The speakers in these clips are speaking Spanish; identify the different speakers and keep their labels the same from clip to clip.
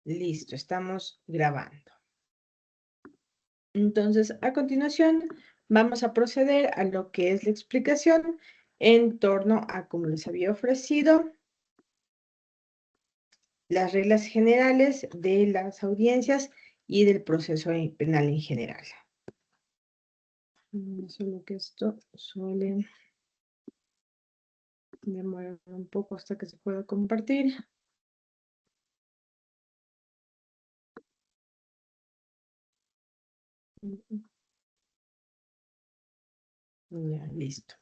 Speaker 1: Listo, estamos grabando. Entonces, a continuación, vamos a proceder a lo que es la explicación en torno a, como les había ofrecido, las reglas generales de las audiencias y del proceso penal en general. Solo que esto suele demorar un poco hasta que se pueda compartir. Ya, listo.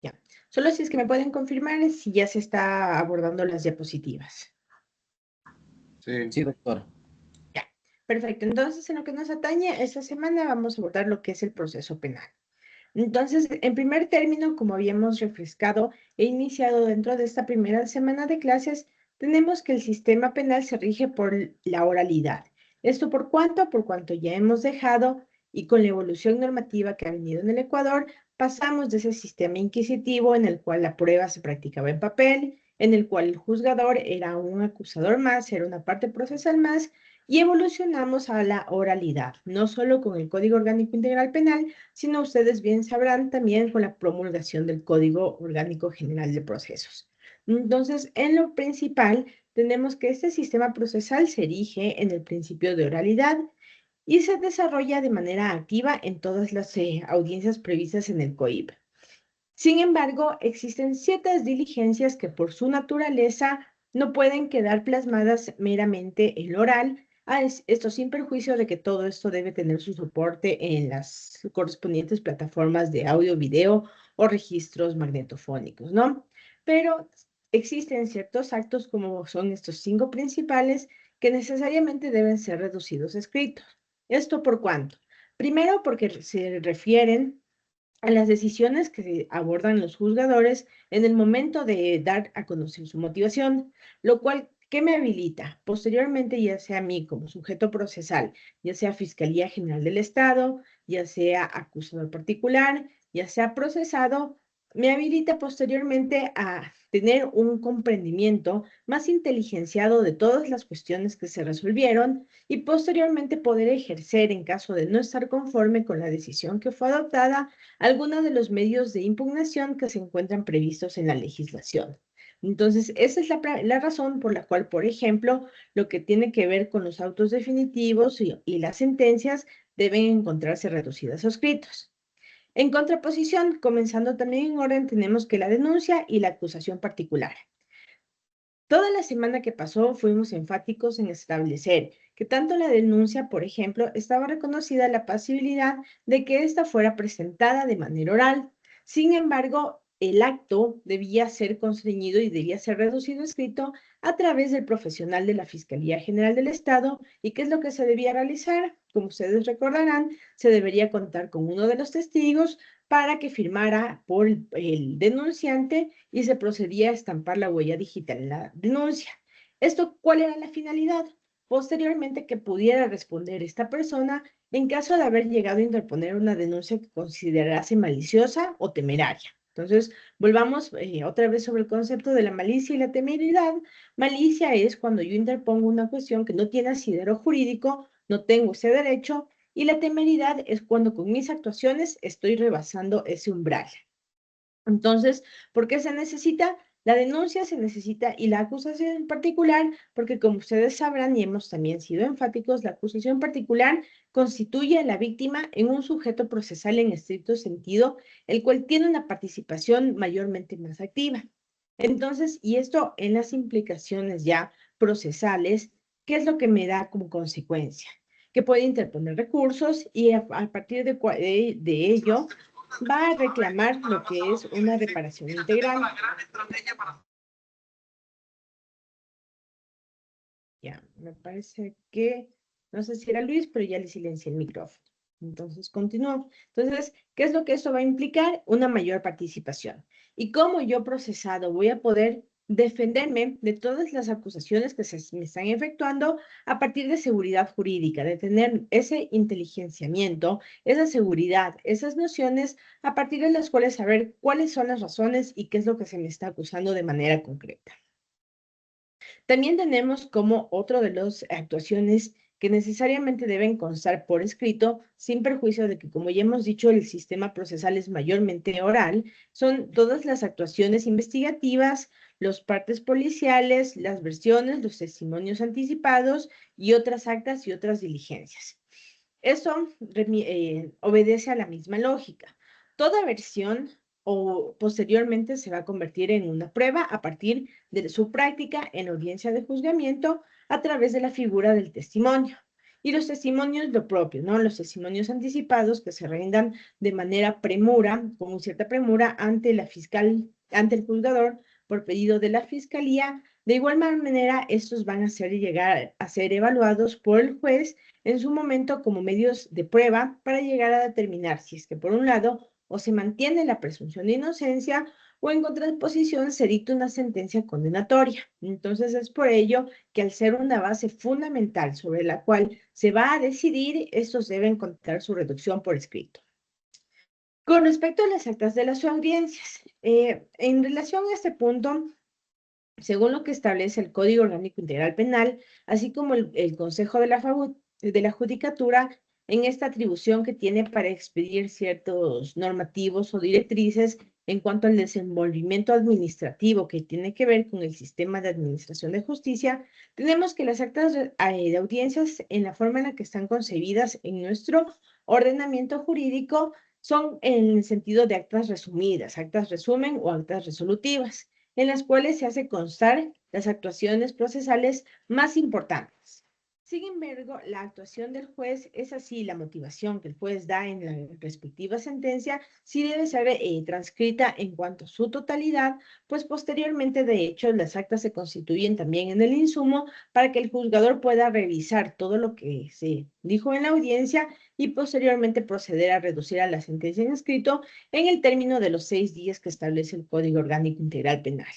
Speaker 1: Ya. Solo si es que me pueden confirmar si ya se está abordando las diapositivas.
Speaker 2: Sí, doctor.
Speaker 1: Ya, perfecto. Entonces, en lo que nos atañe, esta semana vamos a abordar lo que es el proceso penal. Entonces, en primer término, como habíamos refrescado e iniciado dentro de esta primera semana de clases, tenemos que el sistema penal se rige por la oralidad. ¿Esto por cuánto? Por cuanto ya hemos dejado y con la evolución normativa que ha venido en el Ecuador, pasamos de ese sistema inquisitivo en el cual la prueba se practicaba en papel, en el cual el juzgador era un acusador más, era una parte procesal más, y evolucionamos a la oralidad, no solo con el Código Orgánico Integral Penal, sino ustedes bien sabrán también con la promulgación del Código Orgánico General de Procesos. Entonces, en lo principal, tenemos que este sistema procesal se erige en el principio de oralidad y se desarrolla de manera activa en todas las audiencias previstas en el COIP. Sin embargo, existen ciertas diligencias que por su naturaleza no pueden quedar plasmadas meramente en lo oral, esto sin perjuicio de que todo esto debe tener su soporte en las correspondientes plataformas de audio, video o registros magnetofónicos, ¿no? Pero existen ciertos actos como son estos 5 principales que necesariamente deben ser reducidos a escritos. ¿Esto por cuánto? Primero, porque se refieren a las decisiones que abordan los juzgadores en el momento de dar a conocer su motivación, lo cual, ¿qué me habilita? Posteriormente, ya sea a mí como sujeto procesal, ya sea Fiscalía General del Estado, ya sea acusador particular, ya sea procesado, me habilita posteriormente a tener un comprendimiento más inteligenciado de todas las cuestiones que se resolvieron y posteriormente poder ejercer, en caso de no estar conforme con la decisión que fue adoptada, algunos de los medios de impugnación que se encuentran previstos en la legislación. Entonces, esa es la razón por la cual, por ejemplo, lo que tiene que ver con los autos definitivos y las sentencias deben encontrarse reducidas o escritos. En contraposición, comenzando también en orden, tenemos que la denuncia y la acusación particular. Toda la semana que pasó fuimos enfáticos en establecer que tanto la denuncia, por ejemplo, estaba reconocida la posibilidad de que ésta fuera presentada de manera oral. Sin embargo, el acto debía ser constreñido y debía ser reducido a escrito a través del profesional de la Fiscalía General del Estado. ¿Y qué es lo que se debía realizar? Como ustedes recordarán, se debería contar con uno de los testigos para que firmara por el denunciante y se procedía a estampar la huella digital en la denuncia. ¿Esto cuál era la finalidad? Posteriormente que pudiera responder esta persona en caso de haber llegado a interponer una denuncia que considerase maliciosa o temeraria. Entonces, volvamos otra vez sobre el concepto de la malicia y la temeridad. Malicia es cuando yo interpongo una cuestión que no tiene asidero jurídico, no tengo ese derecho, y la temeridad es cuando con mis actuaciones estoy rebasando ese umbral. Entonces, ¿por qué se necesita? La denuncia se necesita y la acusación en particular, porque como ustedes sabrán y hemos también sido enfáticos, la acusación particular constituye a la víctima en un sujeto procesal en estricto sentido, el cual tiene una participación mayormente más activa. Entonces, y esto en las implicaciones ya procesales, ¿qué es lo que me da como consecuencia? Que puede interponer recursos y a partir de ello va a reclamar lo que es una reparación integral. Ya, me parece que, no sé si era Luis, pero ya le silencié el micrófono. Entonces, continúo. Entonces, ¿qué es lo que esto va a implicar? Una mayor participación. ¿Y cómo yo procesado voy a poder defenderme de todas las acusaciones que se me están efectuando a partir de seguridad jurídica, de tener ese inteligenciamiento, esa seguridad, esas nociones a partir de las cuales saber cuáles son las razones y qué es lo que se me está acusando de manera concreta. También tenemos como otro de las actuaciones que necesariamente deben constar por escrito, sin perjuicio de que, como ya hemos dicho, el sistema procesal es mayormente oral, son todas las actuaciones investigativas, los partes policiales, las versiones, los testimonios anticipados y otras actas y otras diligencias. Eso obedece a la misma lógica. Toda versión o posteriormente se va a convertir en una prueba a partir de su práctica en audiencia de juzgamiento a través de la figura del testimonio. Y los testimonios lo propio, ¿no? Los testimonios anticipados que se rindan de manera premura, con cierta premura ante la fiscal, ante el juzgador por pedido de la fiscalía. De igual manera, estos van a llegar a ser evaluados por el juez en su momento como medios de prueba para llegar a determinar si es que por un lado o se mantiene la presunción de inocencia o en contraposición se dicta una sentencia condenatoria. Entonces es por ello que al ser una base fundamental sobre la cual se va a decidir, estos deben contar su reducción por escrito. Con respecto a las actas de las audiencias, en relación a este punto, según lo que establece el Código Orgánico Integral Penal, así como el Consejo de la Judicatura, en esta atribución que tiene para expedir ciertos normativos o directrices en cuanto al desenvolvimiento administrativo que tiene que ver con el sistema de administración de justicia, tenemos que las actas de audiencias, en la forma en la que están concebidas en nuestro ordenamiento jurídico, son en el sentido de actas resumidas, actas resumen o actas resolutivas en las cuales se hace constar las actuaciones procesales más importantes. Sin embargo, la actuación del juez es así, la motivación que el juez da en la respectiva sentencia sí debe ser transcrita en cuanto a su totalidad, pues posteriormente, de hecho, las actas se constituyen también en el insumo para que el juzgador pueda revisar todo lo que se dijo en la audiencia y posteriormente proceder a reducir a la sentencia en escrito en el término de los 6 días que establece el Código Orgánico Integral Penal.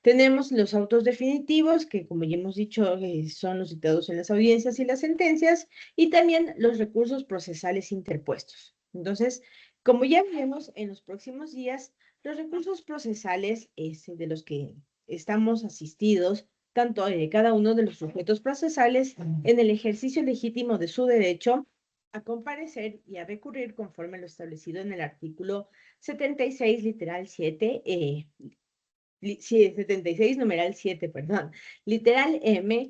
Speaker 1: Tenemos los autos definitivos, que como ya hemos dicho, son los citados en las audiencias y las sentencias, y también los recursos procesales interpuestos. Entonces, como ya veremos en los próximos días, los recursos procesales de los que estamos asistidos, tanto cada uno de los sujetos procesales, en el ejercicio legítimo de su derecho a comparecer y a recurrir conforme lo establecido en el artículo 76, literal 7, 76, numeral 7, perdón. Literal M,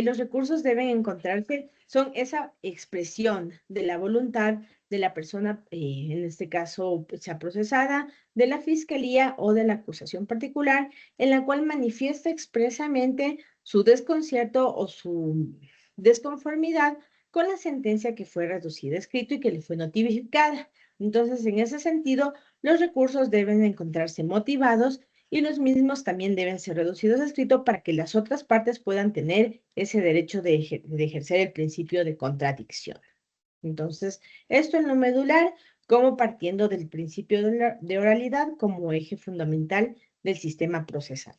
Speaker 1: los recursos deben encontrarse, son esa expresión de la voluntad de la persona, en este caso, sea procesada, de la fiscalía o de la acusación particular, en la cual manifiesta expresamente su desconcierto o su desconformidad con la sentencia que fue reducida a escrito y que le fue notificada. Entonces, en ese sentido, los recursos deben encontrarse motivados y los mismos también deben ser reducidos a escrito para que las otras partes puedan tener ese derecho de ejercer el principio de contradicción. Entonces, esto en lo medular, como partiendo del principio de oralidad como eje fundamental del sistema procesal.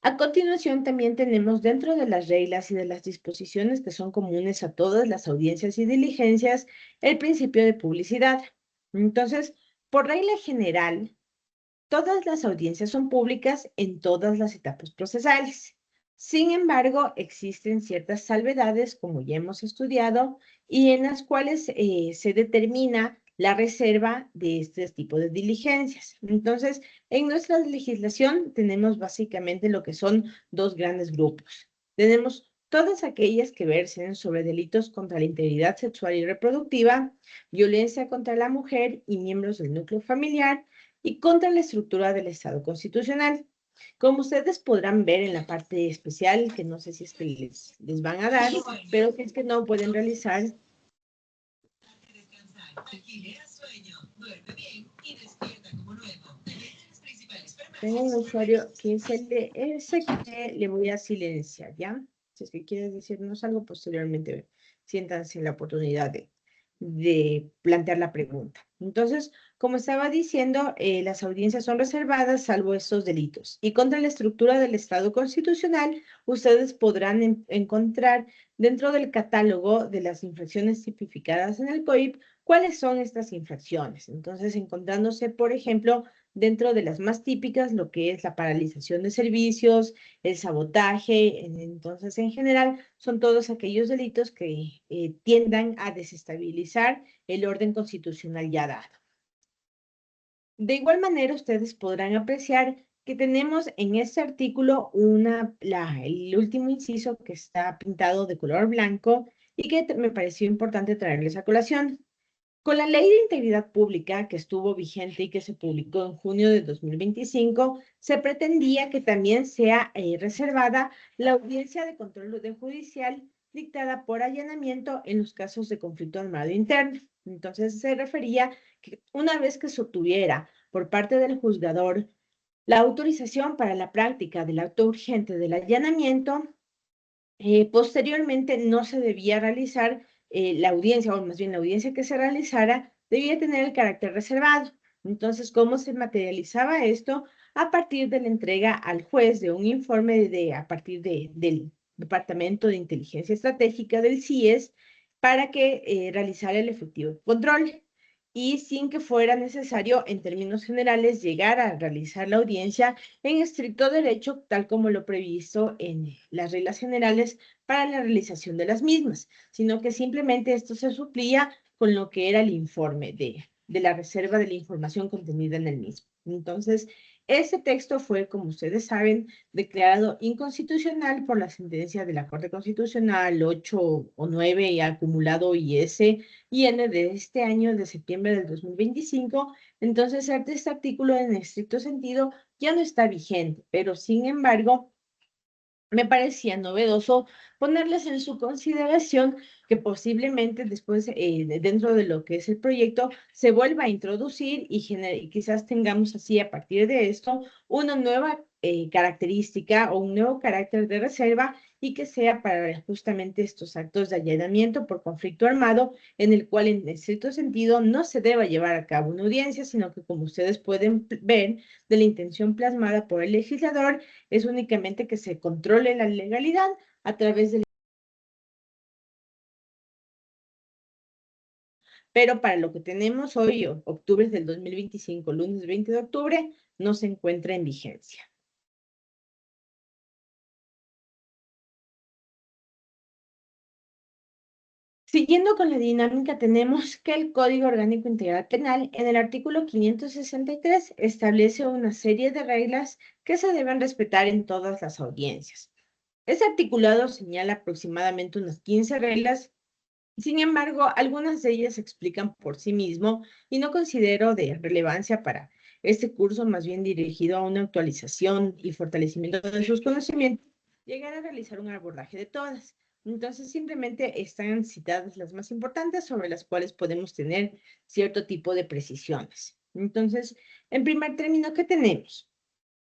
Speaker 1: A continuación, también tenemos dentro de las reglas y de las disposiciones que son comunes a todas las audiencias y diligencias, el principio de publicidad. Entonces, por regla general, todas las audiencias son públicas en todas las etapas procesales. Sin embargo, existen ciertas salvedades, como ya hemos estudiado, y en las cuales se determina la reserva de este tipo de diligencias. Entonces, en nuestra legislación tenemos básicamente lo que son dos grandes grupos. Tenemos todas aquellas que versen sobre delitos contra la integridad sexual y reproductiva, violencia contra la mujer y miembros del núcleo familiar, y contra la estructura del Estado constitucional. Como ustedes podrán ver en la parte especial, que no sé si es que les van a dar, pero si es que no pueden realizar. Tengo un usuario que es el de ese que le voy a silenciar, ¿ya? Si es que quieres decirnos algo, posteriormente siéntanse en la oportunidad de plantear la pregunta. Entonces, como estaba diciendo, las audiencias son reservadas salvo estos delitos. Y contra la estructura del Estado constitucional, ustedes podrán encontrar dentro del catálogo de las infracciones tipificadas en el COIP cuáles son estas infracciones. Entonces, encontrándose, por ejemplo, dentro de las más típicas, lo que es la paralización de servicios, el sabotaje. Entonces, en general, son todos aquellos delitos que tiendan a desestabilizar el orden constitucional ya dado. De igual manera, ustedes podrán apreciar que tenemos en este artículo el último inciso que está pintado de color blanco y que me pareció importante traerles a colación. Con la Ley de Integridad Pública que estuvo vigente y que se publicó en junio de 2025, se pretendía que también sea reservada la audiencia de control judicial dictada por allanamiento en los casos de conflicto armado interno. Entonces se refería que una vez que se obtuviera por parte del juzgador la autorización para la práctica del acto urgente del allanamiento, posteriormente no se debía realizar la audiencia, o más bien la audiencia que se realizara, debía tener el carácter reservado. Entonces, ¿cómo se materializaba esto? A partir de la entrega al juez de un informe a partir del Departamento de Inteligencia Estratégica del CIES para que realizara el efectivo control y sin que fuera necesario, en términos generales, llegar a realizar la audiencia en estricto derecho, tal como lo previsto en las reglas generales para la realización de las mismas, sino que simplemente esto se suplía con lo que era el informe de la reserva de la información contenida en el mismo. Entonces, ese texto fue, como ustedes saben, declarado inconstitucional por la sentencia de la Corte Constitucional 8 o 9 y acumulado IS y N de este año, de septiembre del 2025. Entonces, este artículo en estricto sentido ya no está vigente, pero sin embargo, me parecía novedoso ponerles en su consideración que posiblemente después, dentro de lo que es el proyecto, se vuelva a introducir y quizás tengamos así a partir de esto una nueva característica o un nuevo carácter de reserva y que sea para justamente estos actos de allanamiento por conflicto armado, en el cual en cierto sentido no se deba llevar a cabo una audiencia, sino que como ustedes pueden ver de la intención plasmada por el legislador, es únicamente que se controle la legalidad a través del... Pero para lo que tenemos hoy, octubre del 2025, lunes 20 de octubre, no se encuentra en vigencia. Siguiendo con la dinámica, tenemos que el Código Orgánico Integral Penal, en el artículo 563, establece una serie de reglas que se deben respetar en todas las audiencias. Este articulado señala aproximadamente unas 15 reglas. Sin embargo, algunas de ellas se explican por sí mismo y no considero de relevancia para este curso, más bien dirigido a una actualización y fortalecimiento de sus conocimientos, llegar a realizar un abordaje de todas. Entonces, simplemente están citadas las más importantes sobre las cuales podemos tener cierto tipo de precisiones. Entonces, en primer término, ¿qué tenemos?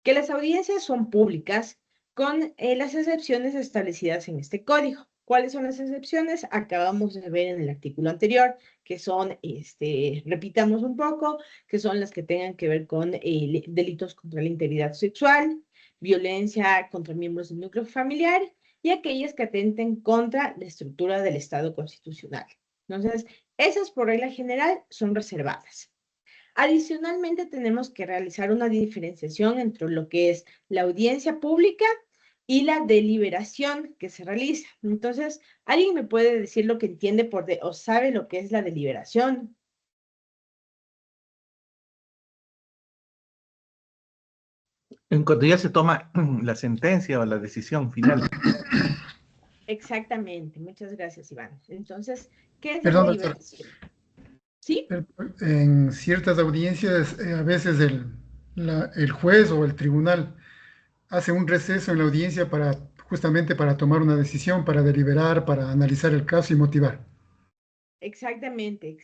Speaker 1: Que las audiencias son públicas con las excepciones establecidas en este código. ¿Cuáles son las excepciones? Acabamos de ver en el artículo anterior, que son, repitamos un poco, que son las que tengan que ver con delitos contra la integridad sexual, violencia contra miembros del núcleo familiar y aquellas que atenten contra la estructura del Estado constitucional. Entonces, esas por regla general son reservadas. Adicionalmente, tenemos que realizar una diferenciación entre lo que es la audiencia pública y la deliberación que se realiza. Entonces, ¿alguien me puede decir lo que entiende o sabe lo que es la deliberación?
Speaker 3: En cuanto ya se toma la sentencia o la decisión final.
Speaker 1: Exactamente. Muchas gracias, Iván. Entonces, ¿qué es la
Speaker 4: Perdón, doctor.
Speaker 1: deliberación? ¿Sí?
Speaker 4: En ciertas audiencias, a veces el juez o el tribunal hace un receso en la audiencia justamente para tomar una decisión, para deliberar, para analizar el caso y motivar.
Speaker 1: Exactamente,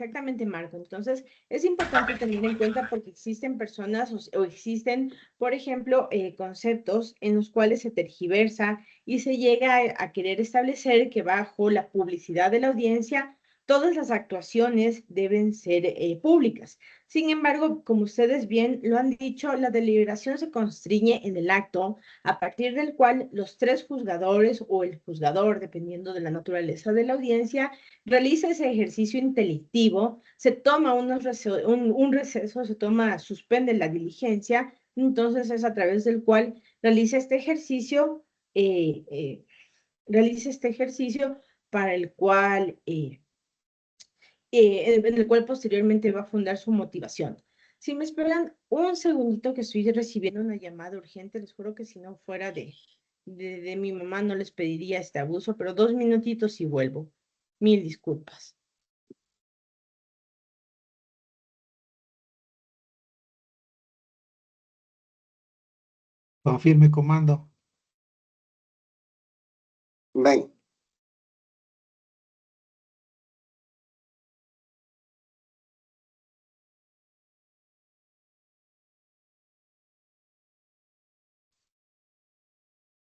Speaker 1: Marco. Entonces, es importante tener en cuenta porque existen personas o existen, por ejemplo, conceptos en los cuales se tergiversa y se llega a querer establecer que bajo la publicidad de la audiencia todas las actuaciones deben ser públicas. Sin embargo, como ustedes bien lo han dicho, la deliberación se constriñe en el acto a partir del cual los tres juzgadores o el juzgador, dependiendo de la naturaleza de la audiencia, realiza ese ejercicio intelectivo, se toma un receso, suspende la diligencia, entonces es a través del cual realiza este ejercicio, para el cual en el cual posteriormente va a fundar su motivación. Si me esperan un segundito que estoy recibiendo una llamada urgente, les juro que si no fuera de mi mamá no les pediría este abuso, pero 2 minutitos y vuelvo. Mil disculpas.
Speaker 5: Confirme, comando.
Speaker 6: Ven.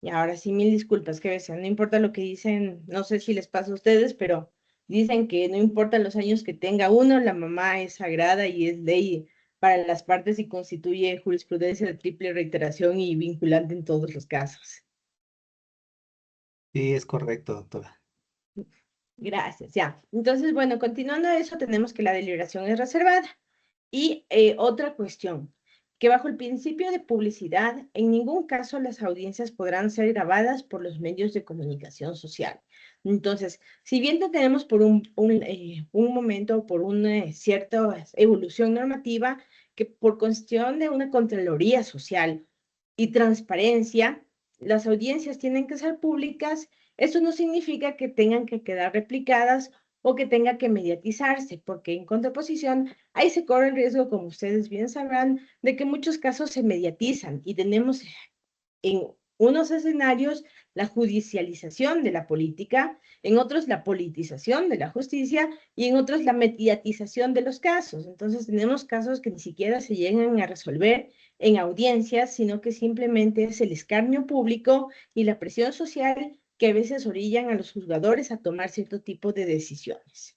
Speaker 1: Y ahora sí, mil disculpas, que veces no importa lo que dicen, no sé si les pasa a ustedes, pero dicen que no importa los años que tenga uno, la mamá es sagrada y es ley para las partes y constituye jurisprudencia de triple reiteración y vinculante en todos los casos.
Speaker 5: Sí, es correcto, doctora.
Speaker 1: Gracias, ya. Entonces, bueno, continuando eso, tenemos que la deliberación es reservada. Y otra cuestión, que bajo el principio de publicidad, en ningún caso las audiencias podrán ser grabadas por los medios de comunicación social. Entonces, si bien tenemos por un momento, por una cierta evolución normativa, que por cuestión de una contraloría social y transparencia, las audiencias tienen que ser públicas, eso no significa que tengan que quedar replicadas o que tenga que mediatizarse, porque en contraposición, ahí se corre el riesgo, como ustedes bien sabrán, de que muchos casos se mediatizan y tenemos en unos escenarios la judicialización de la política, en otros la politización de la justicia y en otros la mediatización de los casos. Entonces tenemos casos que ni siquiera se llegan a resolver en audiencias, sino que simplemente es el escarnio público y la presión social que a veces orillan a los juzgadores a tomar cierto tipo de decisiones.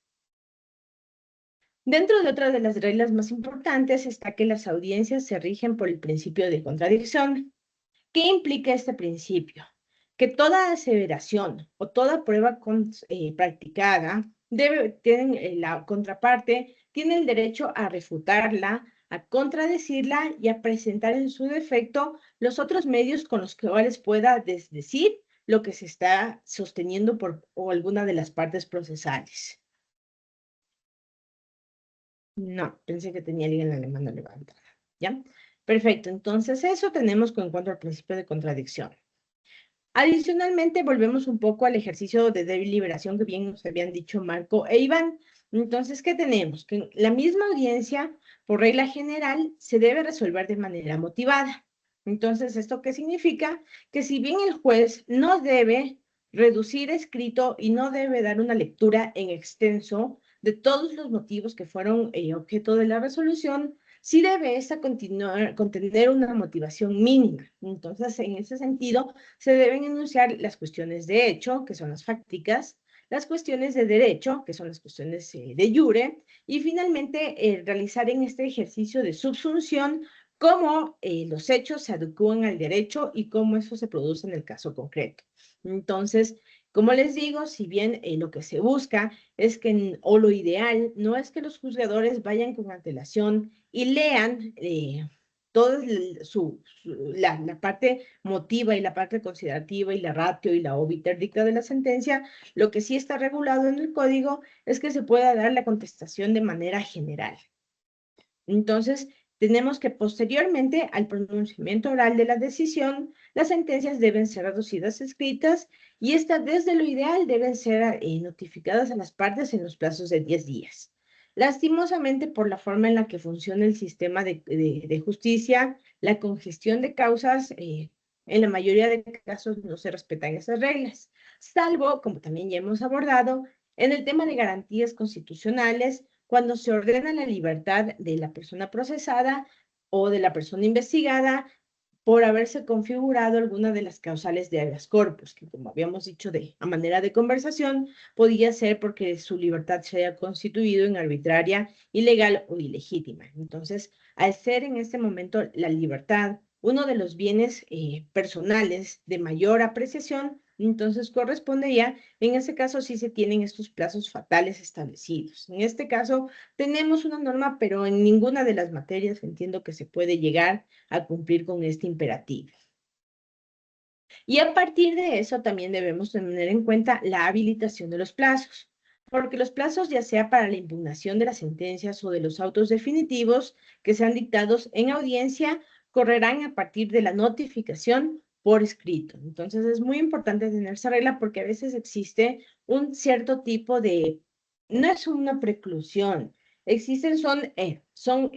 Speaker 1: Dentro de otra de las reglas más importantes está que las audiencias se rigen por el principio de contradicción. ¿Qué implica este principio? Que toda aseveración o toda prueba practicada la contraparte tiene el derecho a refutarla, a contradecirla y a presentar en su defecto los otros medios con los cuales pueda desdecir lo que se está sosteniendo por o alguna de las partes procesales. No, pensé que tenía alguien en la mano levantada. ¿Ya? Perfecto, entonces eso tenemos en cuanto al principio de contradicción. Adicionalmente, volvemos un poco al ejercicio de deliberación que bien nos habían dicho Marco e Iván. Entonces, ¿qué tenemos? Que la misma audiencia, por regla general, se debe resolver de manera motivada. Entonces, ¿esto qué significa? Que si bien el juez no debe reducir escrito y no debe dar una lectura en extenso de todos los motivos que fueron objeto de la resolución, sí debe esta contener una motivación mínima. Entonces, en ese sentido, se deben enunciar las cuestiones de hecho, que son las fácticas, las cuestiones de derecho, que son las cuestiones de jure, y finalmente realizar en este ejercicio de subsunción cómo los hechos se adecúan al derecho y cómo eso se produce en el caso concreto. Entonces, como les digo, si bien lo que se busca es que, o lo ideal, no es que los juzgadores vayan con antelación y lean toda la parte motiva y la parte considerativa y la ratio y la obiter dicta de la sentencia, lo que sí está regulado en el código es que se pueda dar la contestación de manera general. Entonces, tenemos que posteriormente al pronunciamiento oral de la decisión, las sentencias deben ser reducidas a escritas y estas desde lo ideal deben ser notificadas a las partes en los plazos de 10 días. Lastimosamente, por la forma en la que funciona el sistema de justicia, la congestión de causas, en la mayoría de casos no se respetan esas reglas, salvo, como también ya hemos abordado, en el tema de garantías constitucionales, cuando se ordena la libertad de la persona procesada o de la persona investigada por haberse configurado alguna de las causales de habeas corpus, que como habíamos dicho a manera de conversación, podía ser porque su libertad se haya constituido en arbitraria, ilegal o ilegítima. Entonces, al ser en este momento la libertad uno de los bienes personales de mayor apreciación, entonces correspondería, en ese caso sí se tienen estos plazos fatales establecidos. En este caso tenemos una norma, pero en ninguna de las materias entiendo que se puede llegar a cumplir con este imperativo. Y a partir de eso también debemos tener en cuenta la habilitación de los plazos, porque los plazos, ya sea para la impugnación de las sentencias o de los autos definitivos que sean dictados en audiencia, correrán a partir de la notificación por escrito. Entonces es muy importante tener esa regla porque a veces existe un cierto tipo de, no es una preclusión, existen, son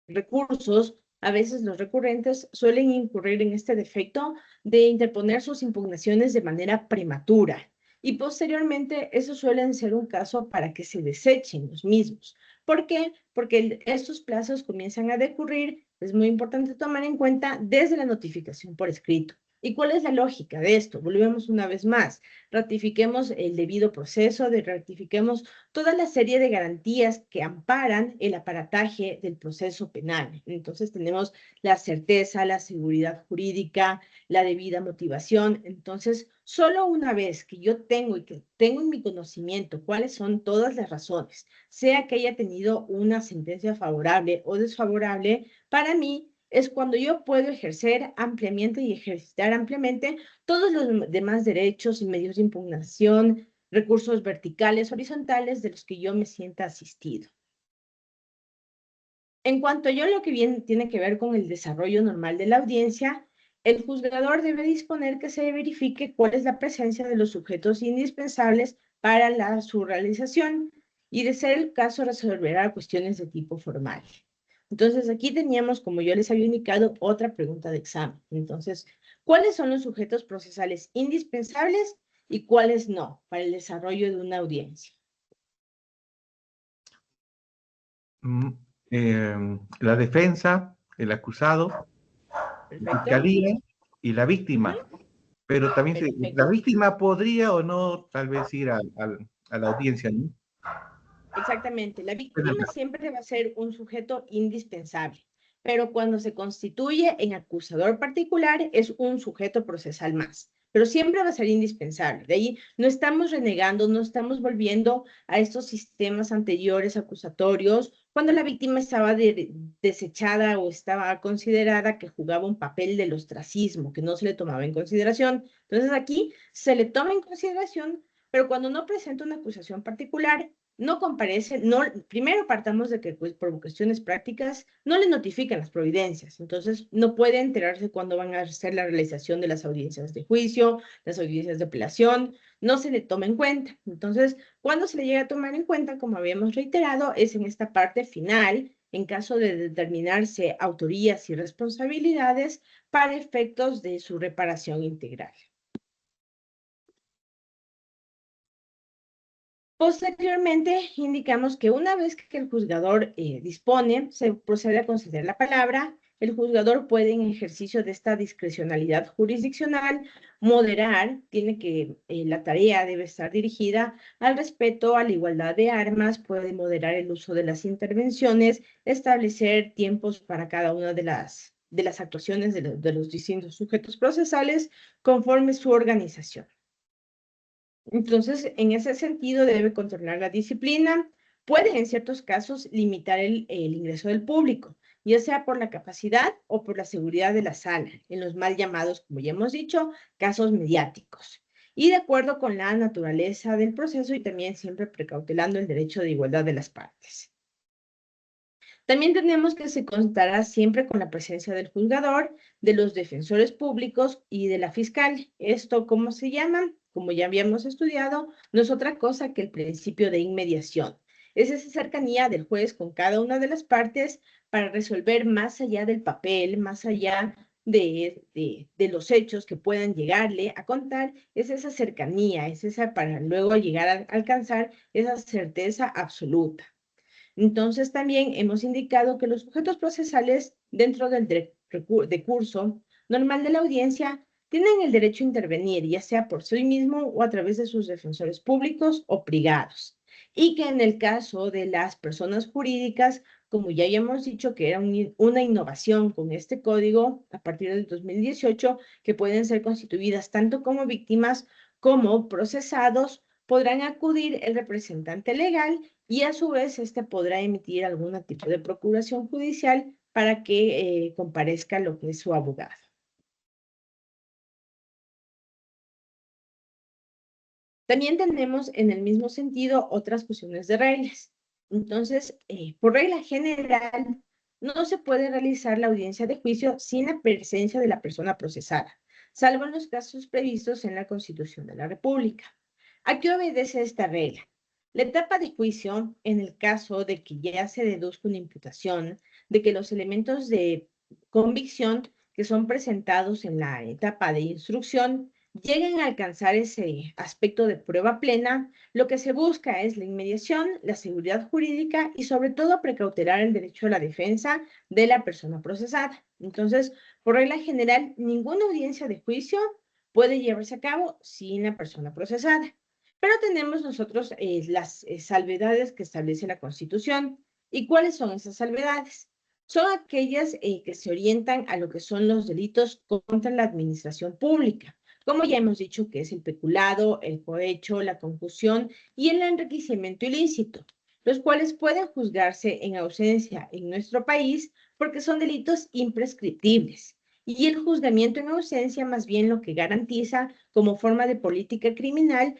Speaker 1: recursos, a veces los recurrentes suelen incurrir en este defecto de interponer sus impugnaciones de manera prematura y posteriormente eso suelen ser un caso para que se desechen los mismos. ¿Por qué? Porque estos plazos comienzan a decurrir, es muy importante tomar en cuenta desde la notificación por escrito. ¿Y cuál es la lógica de esto? Volvemos una vez más, ratifiquemos el debido proceso, ratifiquemos toda la serie de garantías que amparan el aparataje del proceso penal. Entonces tenemos la certeza, la seguridad jurídica, la debida motivación. Entonces, solo una vez que yo tengo y que tengo en mi conocimiento cuáles son todas las razones, sea que haya tenido una sentencia favorable o desfavorable, para mí es cuando yo puedo ejercer ampliamente y ejercitar ampliamente todos los demás derechos y medios de impugnación, recursos verticales, horizontales, de los que yo me sienta asistido. En cuanto a lo que bien tiene que ver con el desarrollo normal de la audiencia, el juzgador debe disponer que se verifique cuál es la presencia de los sujetos indispensables para su realización y, de ser el caso, resolverá cuestiones de tipo formal. Entonces, aquí teníamos, como yo les había indicado, otra pregunta de examen. Entonces, ¿cuáles son los sujetos procesales indispensables y cuáles no para el desarrollo de una audiencia?
Speaker 3: La defensa, el acusado, la fiscalía y la víctima. Pero también la víctima podría o no tal vez ir a la audiencia, ¿no?
Speaker 1: Exactamente, la víctima siempre va a ser un sujeto indispensable, pero cuando se constituye en acusador particular es un sujeto procesal más, pero siempre va a ser indispensable. De ahí no estamos renegando, no estamos volviendo a estos sistemas anteriores acusatorios, cuando la víctima estaba desechada o estaba considerada que jugaba un papel del ostracismo, que no se le tomaba en consideración. Entonces aquí se le toma en consideración, pero cuando no presenta una acusación particular, no comparece, primero partamos de que pues, por cuestiones prácticas no le notifican las providencias, entonces no puede enterarse cuándo van a hacer la realización de las audiencias de juicio, las audiencias de apelación, no se le toma en cuenta. Entonces, cuando se le llega a tomar en cuenta, como habíamos reiterado, es en esta parte final, en caso de determinarse autorías y responsabilidades para efectos de su reparación integral. Posteriormente, indicamos que una vez que el juzgador dispone, se procede a conceder la palabra. El juzgador puede, en ejercicio de esta discrecionalidad jurisdiccional, moderar, la tarea debe estar dirigida al respeto, a la igualdad de armas, puede moderar el uso de las intervenciones, establecer tiempos para cada una de las actuaciones de los distintos sujetos procesales conforme su organización. Entonces, en ese sentido, debe controlar la disciplina, puede en ciertos casos limitar el ingreso del público, ya sea por la capacidad o por la seguridad de la sala, en los mal llamados, como ya hemos dicho, casos mediáticos, y de acuerdo con la naturaleza del proceso y también siempre precautelando el derecho de igualdad de las partes. También tenemos que se contará siempre con la presencia del juzgador, de los defensores públicos y de la fiscal. ¿Esto cómo se llama? Como ya habíamos estudiado, no es otra cosa que el principio de inmediación. Es esa cercanía del juez con cada una de las partes para resolver más allá del papel, más allá de los hechos que puedan llegarle a contar, es esa cercanía, es esa para luego llegar a alcanzar esa certeza absoluta. Entonces, también hemos indicado que los sujetos procesales dentro del de curso normal de la audiencia tienen el derecho a intervenir, ya sea por sí mismo o a través de sus defensores públicos o privados. Y que en el caso de las personas jurídicas, como ya hemos dicho que era una innovación con este código a partir del 2018, que pueden ser constituidas tanto como víctimas como procesados, podrán acudir el representante legal y a su vez este podrá emitir algún tipo de procuración judicial para que comparezca lo que es su abogado. También tenemos en el mismo sentido otras cuestiones de reglas. Entonces, por regla general, no se puede realizar la audiencia de juicio sin la presencia de la persona procesada, salvo en los casos previstos en la Constitución de la República. ¿A qué obedece esta regla? La etapa de juicio, en el caso de que ya se deduzca una imputación, de que los elementos de convicción que son presentados en la etapa de instrucción lleguen a alcanzar ese aspecto de prueba plena, lo que se busca es la inmediación, la seguridad jurídica y sobre todo precautelar el derecho a la defensa de la persona procesada. Entonces, por regla general, ninguna audiencia de juicio puede llevarse a cabo sin la persona procesada. Pero tenemos nosotros las salvedades que establece la Constitución. ¿Y cuáles son esas salvedades? Son aquellas que se orientan a lo que son los delitos contra la administración pública, como ya hemos dicho, que es el peculado, el cohecho, la concusión y el enriquecimiento ilícito, los cuales pueden juzgarse en ausencia en nuestro país porque son delitos imprescriptibles. Y el juzgamiento en ausencia más bien lo que garantiza como forma de política criminal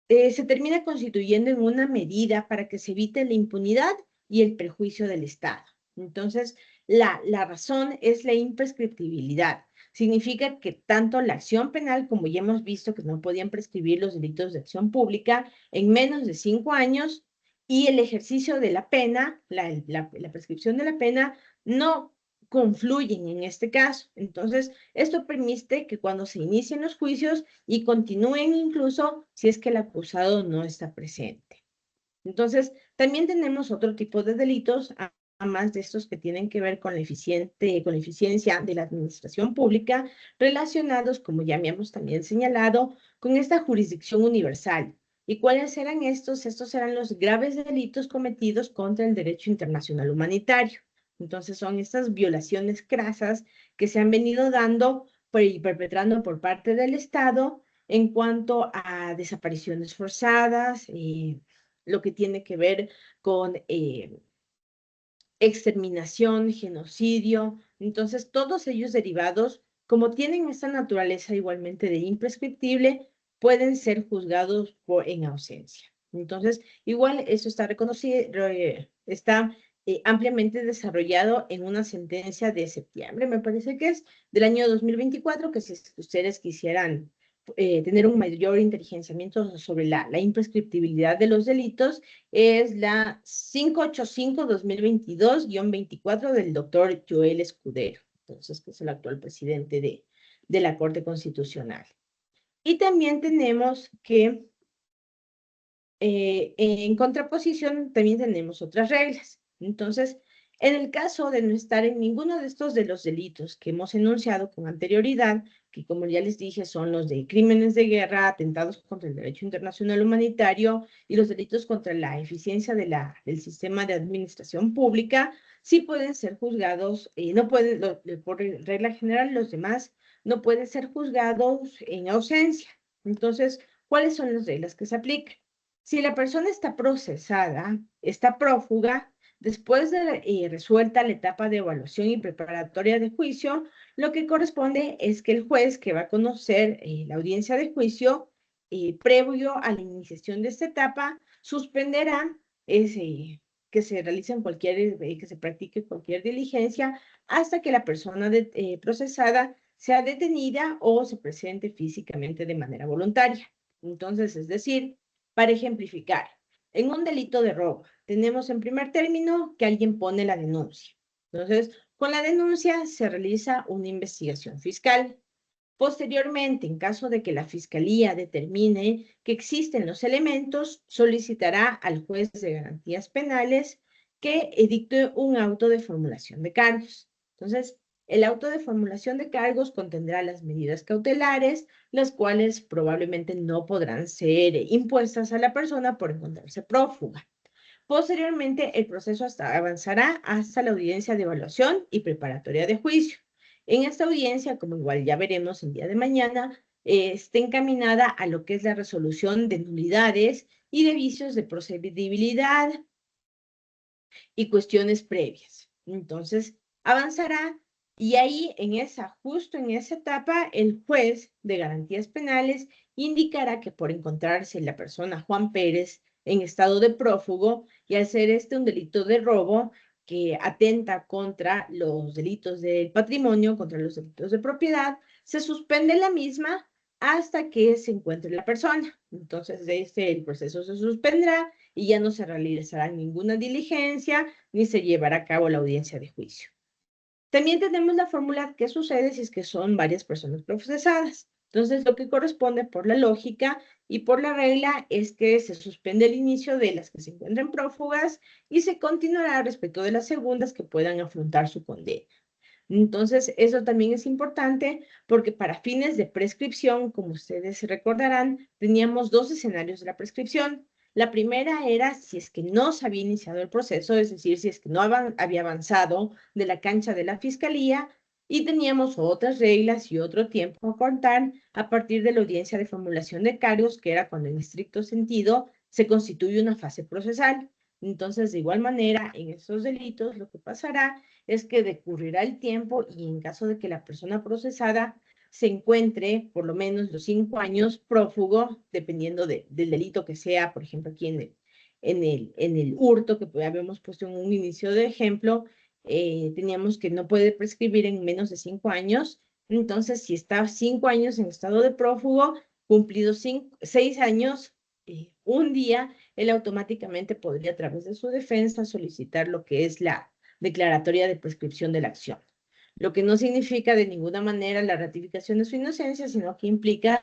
Speaker 1: se termina constituyendo en una medida para que se evite la impunidad y el perjuicio del Estado. Entonces, la razón es la imprescriptibilidad. Significa que tanto la acción penal, como ya hemos visto que no podían prescribir los delitos de acción pública en menos de 5 años, y el ejercicio de la pena, la prescripción de la pena, no confluyen en este caso. Entonces, esto permite que cuando se inicien los juicios y continúen incluso si es que el acusado no está presente. Entonces, también tenemos otro tipo de delitos, además de estos que tienen que ver con la eficiencia de la administración pública, relacionados, como ya habíamos también señalado, con esta jurisdicción universal. ¿Y cuáles eran estos? Estos eran los graves delitos cometidos contra el derecho internacional humanitario. Entonces, son estas violaciones crasas que se han venido dando y perpetrando por parte del Estado en cuanto a desapariciones forzadas, lo que tiene que ver con exterminación, genocidio. Entonces, todos ellos derivados, como tienen esta naturaleza igualmente de imprescriptible, pueden ser juzgados en ausencia. Entonces, igual eso está reconocido, está ampliamente desarrollado en una sentencia de septiembre, me parece que es, del año 2024, que si ustedes quisieran tener un mayor inteligenciamiento sobre la imprescriptibilidad de los delitos, es la 585-2022-24 del doctor Joel Escudero, entonces, que es el actual presidente de la Corte Constitucional. Y también tenemos que, en contraposición, también tenemos otras reglas. Entonces, en el caso de no estar en ninguno de estos de los delitos que hemos enunciado con anterioridad, que como ya les dije son los de crímenes de guerra, atentados contra el derecho internacional humanitario y los delitos contra la eficiencia del sistema de administración pública, sí pueden ser juzgados, no pueden, por regla general, los demás no pueden ser juzgados en ausencia. Entonces, ¿cuáles son las reglas que se aplican? Si la persona está procesada, está prófuga, después de resuelta la etapa de evaluación y preparatoria de juicio, lo que corresponde es que el juez que va a conocer la audiencia de juicio, previo a la iniciación de esta etapa, suspenderá que se realice que se practique cualquier diligencia hasta que la persona procesada sea detenida o se presente físicamente de manera voluntaria. Entonces, es decir, para ejemplificar, en un delito de robo, tenemos en primer término que alguien pone la denuncia. Entonces, con la denuncia se realiza una investigación fiscal. Posteriormente, en caso de que la Fiscalía determine que existen los elementos, solicitará al juez de garantías penales que dicte un auto de formulación de cargos. Entonces, El auto de formulación de cargos contendrá las medidas cautelares, las cuales probablemente no podrán ser impuestas a la persona por encontrarse prófuga. Posteriormente, el proceso avanzará hasta la audiencia de evaluación y preparatoria de juicio. En esta audiencia, como igual ya veremos el día de mañana, está encaminada a lo que es la resolución de nulidades y de vicios de procedibilidad y cuestiones previas. Entonces, avanzará y ahí, justo en esa etapa, el juez de garantías penales indicará que por encontrarse la persona Juan Pérez en estado de prófugo y al ser un delito de robo que atenta contra los delitos del patrimonio, contra los delitos de propiedad, se suspende la misma hasta que se encuentre la persona. Entonces, el proceso se suspendrá y ya no se realizará ninguna diligencia ni se llevará a cabo la audiencia de juicio. También tenemos la fórmula qué sucede si es que son varias personas procesadas. Entonces, lo que corresponde por la lógica y por la regla es que se suspende el inicio de las que se encuentren prófugas y se continuará respecto de las segundas que puedan afrontar su condena. Entonces, eso también es importante porque para fines de prescripción, como ustedes recordarán, teníamos dos escenarios de la prescripción. La primera era si es que no se había iniciado el proceso, es decir, si es que no había avanzado de la cancha de la fiscalía, y teníamos otras reglas y otro tiempo a contar a partir de la audiencia de formulación de cargos, que era cuando en estricto sentido se constituye una fase procesal. Entonces, de igual manera, en estos delitos lo que pasará es que decurrirá el tiempo y en caso de que la persona procesada se encuentre por lo menos los 5 años prófugo, dependiendo del delito que sea, por ejemplo, aquí en el hurto, que habíamos puesto en un inicio de ejemplo, teníamos que no puede prescribir en menos de 5 años. Entonces, si está 5 años en estado de prófugo, cumplidos 6 años, un día, él automáticamente podría a través de su defensa solicitar lo que es la declaratoria de prescripción de la acción, lo que no significa de ninguna manera la ratificación de su inocencia, sino que implica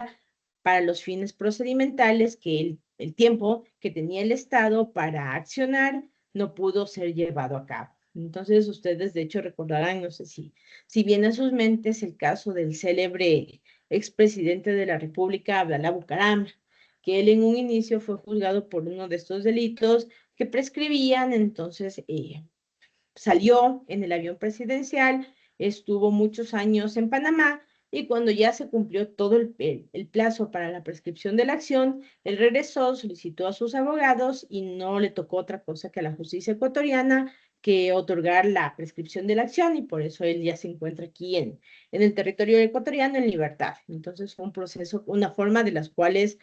Speaker 1: para los fines procedimentales que el tiempo que tenía el Estado para accionar no pudo ser llevado a cabo. Entonces, ustedes de hecho recordarán, no sé si viene a sus mentes el caso del célebre expresidente de la República, Abdalá Bucaram, que él en un inicio fue juzgado por uno de estos delitos que prescribían, entonces salió en el avión presidencial, estuvo muchos años en Panamá y cuando ya se cumplió todo el plazo para la prescripción de la acción, él regresó, solicitó a sus abogados y no le tocó otra cosa que a la justicia ecuatoriana que otorgar la prescripción de la acción y por eso él ya se encuentra aquí en el territorio ecuatoriano en libertad. Entonces fue un proceso, una forma de las cuales,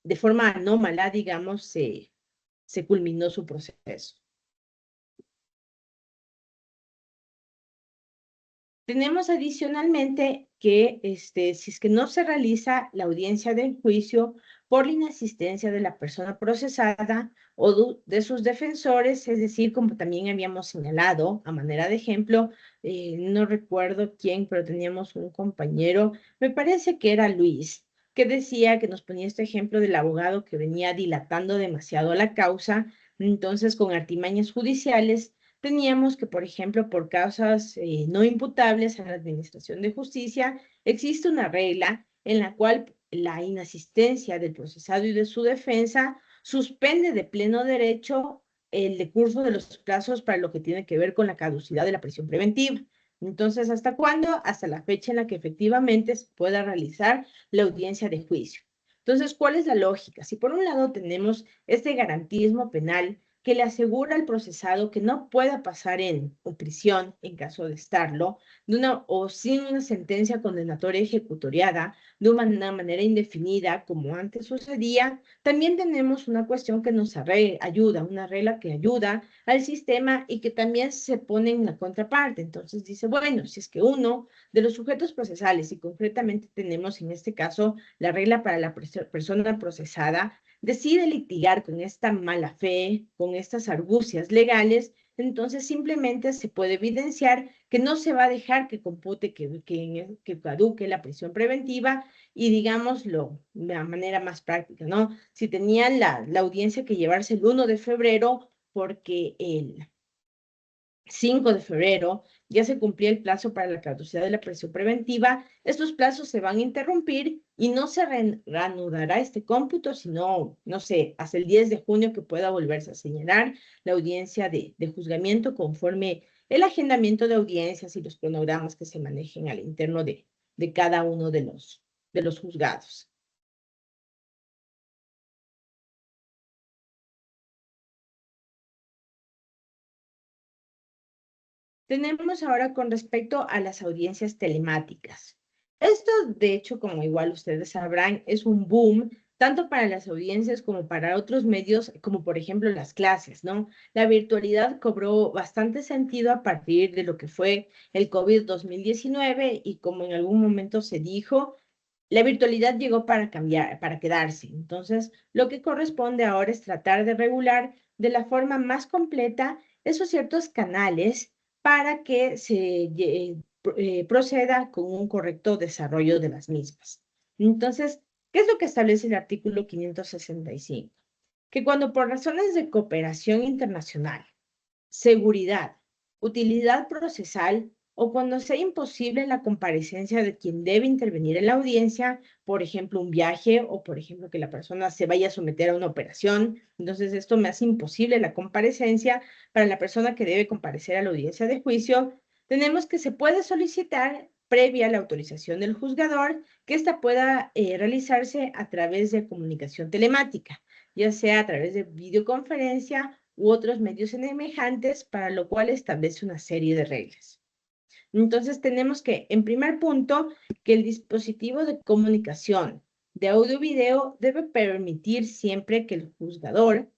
Speaker 1: de forma anómala, digamos, se culminó su proceso. Tenemos adicionalmente que si es que no se realiza la audiencia del juicio por la inasistencia de la persona procesada o de sus defensores, es decir, como también habíamos señalado a manera de ejemplo, no recuerdo quién, pero teníamos un compañero, me parece que era Luis, que decía que nos ponía este ejemplo del abogado que venía dilatando demasiado la causa, entonces con artimañas judiciales teníamos que, por ejemplo, por causas no imputables a la Administración de Justicia, existe una regla en la cual la inasistencia del procesado y de su defensa suspende de pleno derecho el decurso de los plazos para lo que tiene que ver con la caducidad de la prisión preventiva. Entonces, ¿hasta cuándo? Hasta la fecha en la que efectivamente se pueda realizar la audiencia de juicio. Entonces, ¿cuál es la lógica? Si por un lado tenemos este garantismo penal que le asegura al procesado que no pueda pasar en prisión, en caso de estarlo, o sin una sentencia condenatoria ejecutoriada, de una manera indefinida, como antes sucedía, también tenemos una cuestión que nos ayuda, una regla que ayuda al sistema y que también se pone en la contraparte. Entonces dice, bueno, si es que uno de los sujetos procesales, y concretamente tenemos en este caso la regla para la persona procesada, decide litigar con esta mala fe, con estas argucias legales, entonces simplemente se puede evidenciar que no se va a dejar que compute, que caduque la prisión preventiva y digámoslo de la manera más práctica, ¿no? Si tenían la audiencia que llevarse el 1 de febrero porque 5 de febrero, ya se cumplía el plazo para la caducidad de la prisión preventiva, estos plazos se van a interrumpir y no se reanudará este cómputo, sino, no sé, hasta el 10 de junio que pueda volverse a señalar la audiencia de juzgamiento conforme el agendamiento de audiencias y los cronogramas que se manejen al interno de cada uno de los juzgados. Tenemos ahora con respecto a las audiencias telemáticas. Esto, de hecho, como igual ustedes sabrán, es un boom tanto para las audiencias como para otros medios, como por ejemplo las clases, ¿no? La virtualidad cobró bastante sentido a partir de lo que fue el COVID 2019 y como en algún momento se dijo, la virtualidad llegó para cambiar, para quedarse. Entonces, lo que corresponde ahora es tratar de regular de la forma más completa esos ciertos canales para que se proceda con un correcto desarrollo de las mismas. Entonces, ¿qué es lo que establece el artículo 565? Que cuando por razones de cooperación internacional, seguridad, utilidad procesal o cuando sea imposible la comparecencia de quien debe intervenir en la audiencia, por ejemplo, un viaje o, por ejemplo, que la persona se vaya a someter a una operación. Entonces, esto me hace imposible la comparecencia para la persona que debe comparecer a la audiencia de juicio. Tenemos que se puede solicitar previa a la autorización del juzgador que ésta pueda realizarse a través de comunicación telemática, ya sea a través de videoconferencia u otros medios semejantes, para lo cual establece una serie de reglas. Entonces tenemos que, en primer punto, que el dispositivo de comunicación de audio-video debe permitir siempre que el juzgador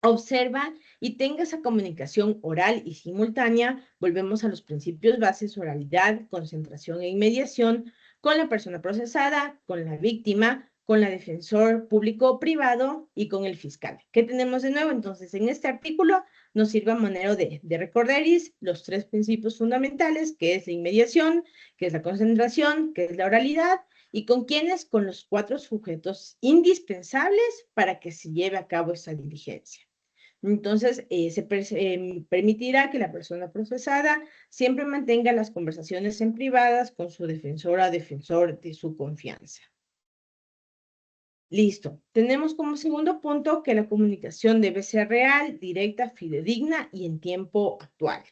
Speaker 1: observa y tenga esa comunicación oral y simultánea. Volvemos a los principios bases: oralidad, concentración e inmediación, con la persona procesada, con la víctima, con la defensor público o privado y con el fiscal. ¿Qué tenemos de nuevo? Entonces, en este artículo nos sirve a manera de recordar los tres principios fundamentales, que es la inmediación, que es la concentración, que es la oralidad, y con quiénes, con los 4 sujetos indispensables para que se lleve a cabo esa diligencia. Entonces, permitirá que la persona procesada siempre mantenga las conversaciones en privadas con su defensora o defensor de su confianza. Listo. Tenemos como segundo punto que la comunicación debe ser real, directa, fidedigna y en tiempo actual.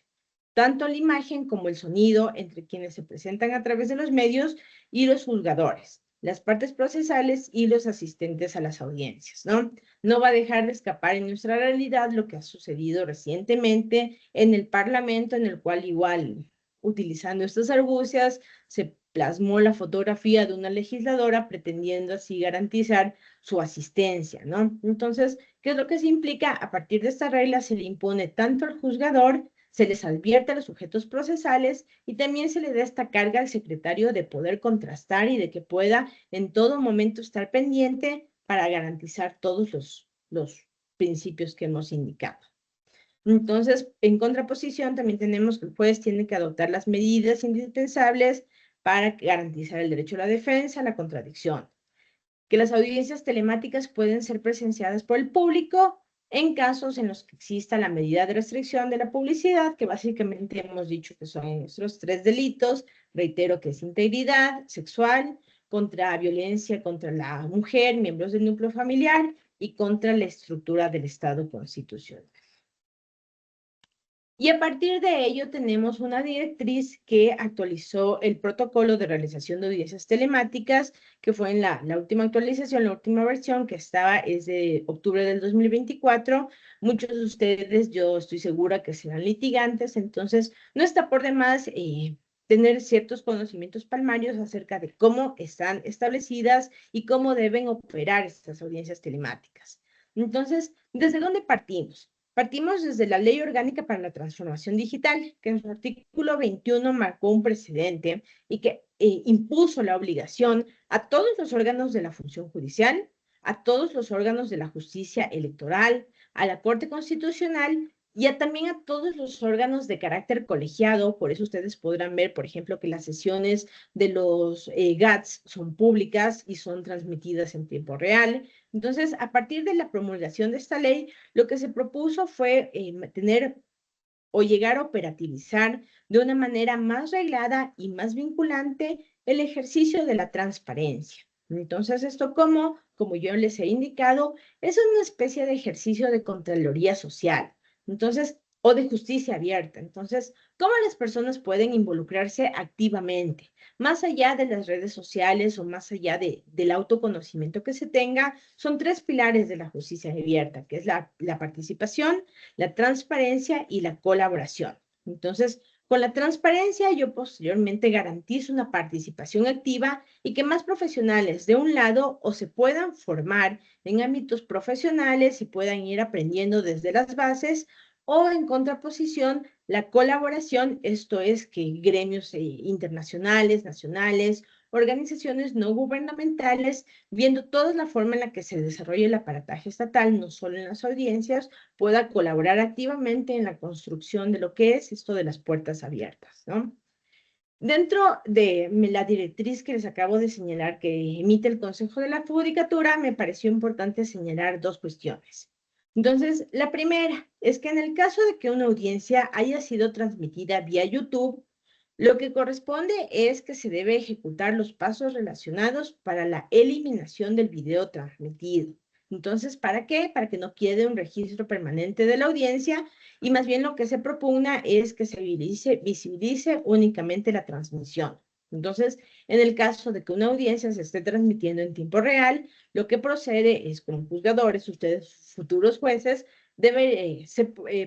Speaker 1: Tanto la imagen como el sonido entre quienes se presentan a través de los medios y los juzgadores, las partes procesales y los asistentes a las audiencias, ¿no? No va a dejar de escapar en nuestra realidad lo que ha sucedido recientemente en el Parlamento, en el cual igual, utilizando estas argucias, se plasmó la fotografía de una legisladora pretendiendo así garantizar su asistencia, ¿no? Entonces, ¿qué es lo que se implica? A partir de esta regla se le impone tanto al juzgador, se les advierte a los sujetos procesales y también se le da esta carga al secretario de poder contrastar y de que pueda en todo momento estar pendiente para garantizar todos los principios que hemos indicado. Entonces, en contraposición, también tenemos que el juez tiene que adoptar las medidas indispensables para garantizar el derecho a la defensa, la contradicción. Que las audiencias telemáticas pueden ser presenciadas por el público en casos en los que exista la medida de restricción de la publicidad, que básicamente hemos dicho que son nuestros 3 delitos. Reitero que es integridad sexual, contra violencia contra la mujer, miembros del núcleo familiar y contra la estructura del Estado constitucional. Y a partir de ello tenemos una directriz que actualizó el protocolo de realización de audiencias telemáticas, que fue en la última actualización, la última versión que es de octubre del 2024. Muchos de ustedes, yo estoy segura que serán litigantes, entonces no está por demás tener ciertos conocimientos palmarios acerca de cómo están establecidas y cómo deben operar estas audiencias telemáticas. Entonces, ¿desde dónde partimos? Partimos desde la Ley Orgánica para la Transformación Digital, que en su artículo 21 marcó un precedente y que impuso la obligación a todos los órganos de la función judicial, a todos los órganos de la justicia electoral, a la Corte Constitucional y también a todos los órganos de carácter colegiado. Por eso ustedes podrán ver, por ejemplo, que las sesiones de los GATS son públicas y son transmitidas en tiempo real. Entonces, a partir de la promulgación de esta ley, lo que se propuso fue tener o llegar a operativizar de una manera más reglada y más vinculante el ejercicio de la transparencia. Entonces, esto como yo les he indicado, es una especie de ejercicio de contraloría social. Entonces, o de justicia abierta. Entonces, ¿cómo las personas pueden involucrarse activamente? Más allá de las redes sociales o más allá del autoconocimiento que se tenga, son tres pilares de la justicia abierta, que es la participación, la transparencia y la colaboración. Entonces, con la transparencia, yo posteriormente garantizo una participación activa y que más profesionales de un lado o se puedan formar en ámbitos profesionales y puedan ir aprendiendo desde las bases, o en contraposición, la colaboración, esto es que gremios internacionales, nacionales, organizaciones no gubernamentales, viendo toda la forma en la que se desarrolla el aparataje estatal, no solo en las audiencias, pueda colaborar activamente en la construcción de lo que es esto de las puertas abiertas, ¿no? Dentro de la directriz que les acabo de señalar que emite el Consejo de la Judicatura, me pareció importante señalar dos cuestiones. Entonces, la primera es que en el caso de que una audiencia haya sido transmitida vía YouTube, lo que corresponde es que se debe ejecutar los pasos relacionados para la eliminación del video transmitido. Entonces, ¿para qué? Para que no quede un registro permanente de la audiencia y más bien lo que se propugna es que se visibilice únicamente la transmisión. Entonces, en el caso de que una audiencia se esté transmitiendo en tiempo real, lo que procede es con juzgadores, ustedes futuros jueces,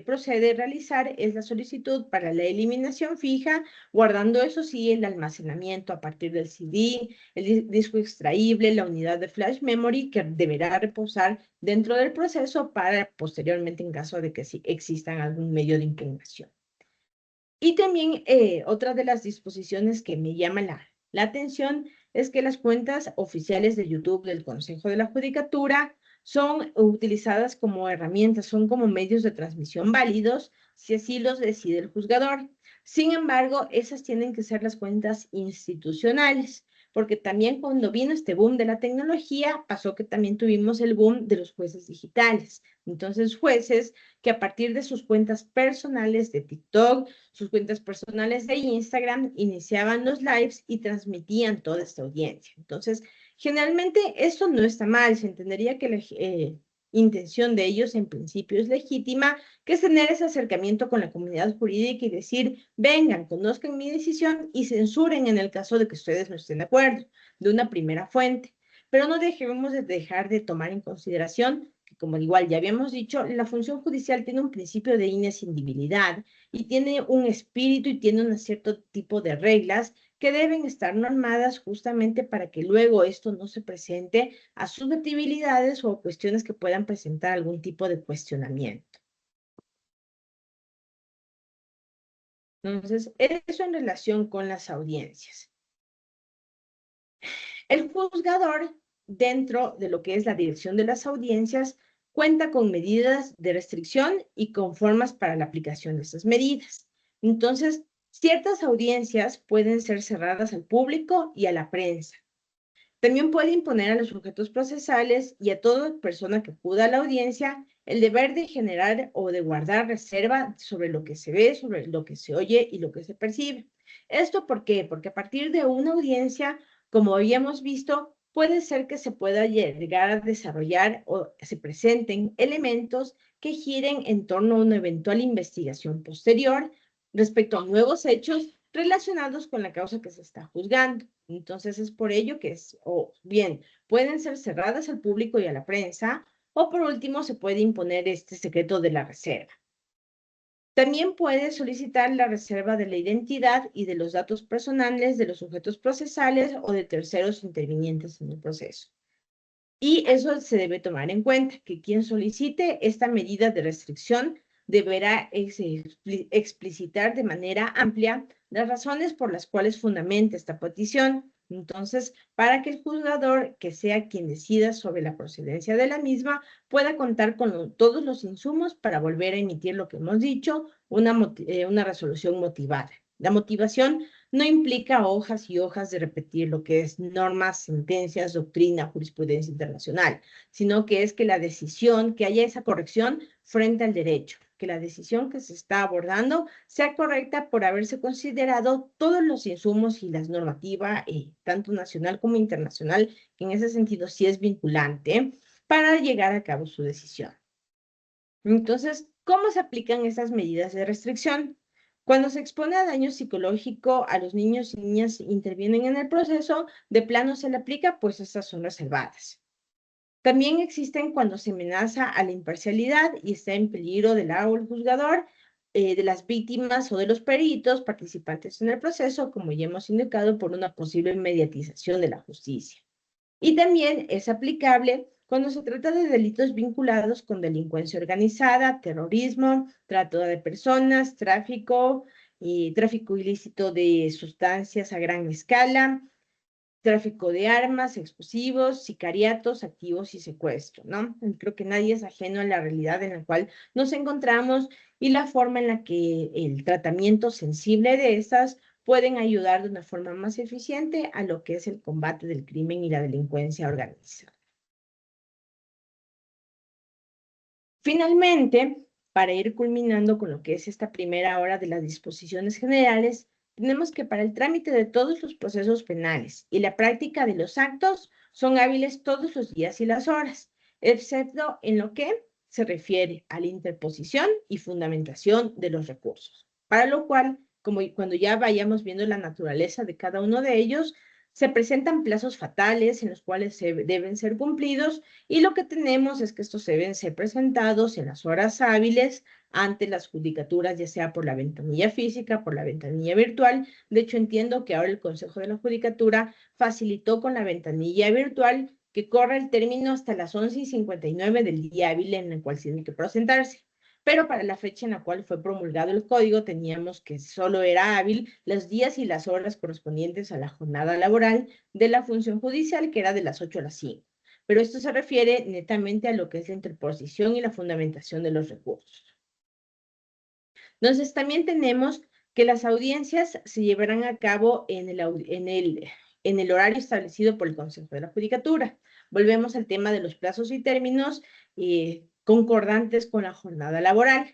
Speaker 1: procede a realizar es la solicitud para la eliminación fija, guardando eso sí el almacenamiento a partir del CD, el disco extraíble, la unidad de flash memory que deberá reposar dentro del proceso para posteriormente en caso de que sí existan algún medio de impugnación. Y también otra de las disposiciones que me llama la atención es que las cuentas oficiales de YouTube del Consejo de la Judicatura son utilizadas como herramientas, son como medios de transmisión válidos si así los decide el juzgador. Sin embargo, esas tienen que ser las cuentas institucionales, porque también cuando vino este boom de la tecnología, pasó que también tuvimos el boom de los jueces digitales. Entonces, jueces que a partir de sus cuentas personales de TikTok, sus cuentas personales de Instagram, iniciaban los lives y transmitían toda esta audiencia. Entonces, generalmente esto no está mal, se entendería que la intención de ellos en principio es legítima, que es tener ese acercamiento con la comunidad jurídica y decir, vengan, conozcan mi decisión y censuren en el caso de que ustedes no estén de acuerdo, de una primera fuente. Pero no dejemos de dejar de tomar en consideración que, como igual ya habíamos dicho, la función judicial tiene un principio de inescindibilidad y tiene un espíritu y tiene un cierto tipo de reglas que deben estar normadas justamente para que luego esto no se presente a susceptibilidades o cuestiones que puedan presentar algún tipo de cuestionamiento. Entonces, eso en relación con las audiencias. El juzgador, dentro de lo que es la dirección de las audiencias, cuenta con medidas de restricción y con formas para la aplicación de esas medidas. Entonces, ciertas audiencias pueden ser cerradas al público y a la prensa. También puede imponer a los sujetos procesales y a toda persona que acuda a la audiencia el deber de generar o de guardar reserva sobre lo que se ve, sobre lo que se oye y lo que se percibe. ¿Esto por qué? Porque a partir de una audiencia, como habíamos visto, puede ser que se pueda llegar a desarrollar o se presenten elementos que giren en torno a una eventual investigación posterior respecto a nuevos hechos relacionados con la causa que se está juzgando. Entonces es por ello que o bien pueden ser cerradas al público y a la prensa, o por último se puede imponer este secreto de la reserva. También puede solicitar la reserva de la identidad y de los datos personales de los sujetos procesales o de terceros intervinientes en el proceso. Y eso se debe tomar en cuenta, que quien solicite esta medida de restricción deberá explicitar de manera amplia las razones por las cuales fundamenta esta petición. Entonces, para que el juzgador, que sea quien decida sobre la procedencia de la misma, pueda contar con todos los insumos para volver a emitir lo que hemos dicho, una resolución motivada. La motivación no implica hojas y hojas de repetir lo que es normas, sentencias, doctrina, jurisprudencia internacional, sino que es que la decisión, que haya esa corrección frente al derecho, que la decisión que se está abordando sea correcta por haberse considerado todos los insumos y las normativas, tanto nacional como internacional, que en ese sentido sí es vinculante, para llegar a cabo su decisión. Entonces, ¿cómo se aplican estas medidas de restricción? Cuando se expone a daño psicológico a los niños y niñas intervienen en el proceso, de plano se le aplica, pues estas son reservadas. También existen cuando se amenaza a la imparcialidad y está en peligro del o el juzgador, de las víctimas o de los peritos participantes en el proceso, como ya hemos indicado, por una posible mediatización de la justicia. Y también es aplicable cuando se trata de delitos vinculados con delincuencia organizada, terrorismo, trata de personas, tráfico ilícito de sustancias a gran escala, tráfico de armas, explosivos, sicariatos, activos y secuestro, ¿no? Creo que nadie es ajeno a la realidad en la cual nos encontramos y la forma en la que el tratamiento sensible de estas pueden ayudar de una forma más eficiente a lo que es el combate del crimen y la delincuencia organizada. Finalmente, para ir culminando con lo que es esta primera hora de las disposiciones generales, tenemos que para el trámite de todos los procesos penales y la práctica de los actos son hábiles todos los días y las horas, excepto en lo que se refiere a la interposición y fundamentación de los recursos, para lo cual, como cuando ya vayamos viendo la naturaleza de cada uno de ellos, se presentan plazos fatales en los cuales deben ser cumplidos y lo que tenemos es que estos deben ser presentados en las horas hábiles ante las judicaturas, ya sea por la ventanilla física, por la ventanilla virtual. De hecho, entiendo que ahora el Consejo de la Judicatura facilitó con la ventanilla virtual que corre el término hasta las 11:59 del día hábil en el cual tiene que presentarse. Pero para la fecha en la cual fue promulgado el código teníamos que solo era hábil los días y las horas correspondientes a la jornada laboral de la función judicial, que era de las 8 a las 5. Pero esto se refiere netamente a lo que es la interposición y la fundamentación de los recursos. Entonces, también tenemos que las audiencias se llevarán a cabo en el horario establecido por el Consejo de la Judicatura. Volvemos al tema de los plazos y términos concordantes con la jornada laboral.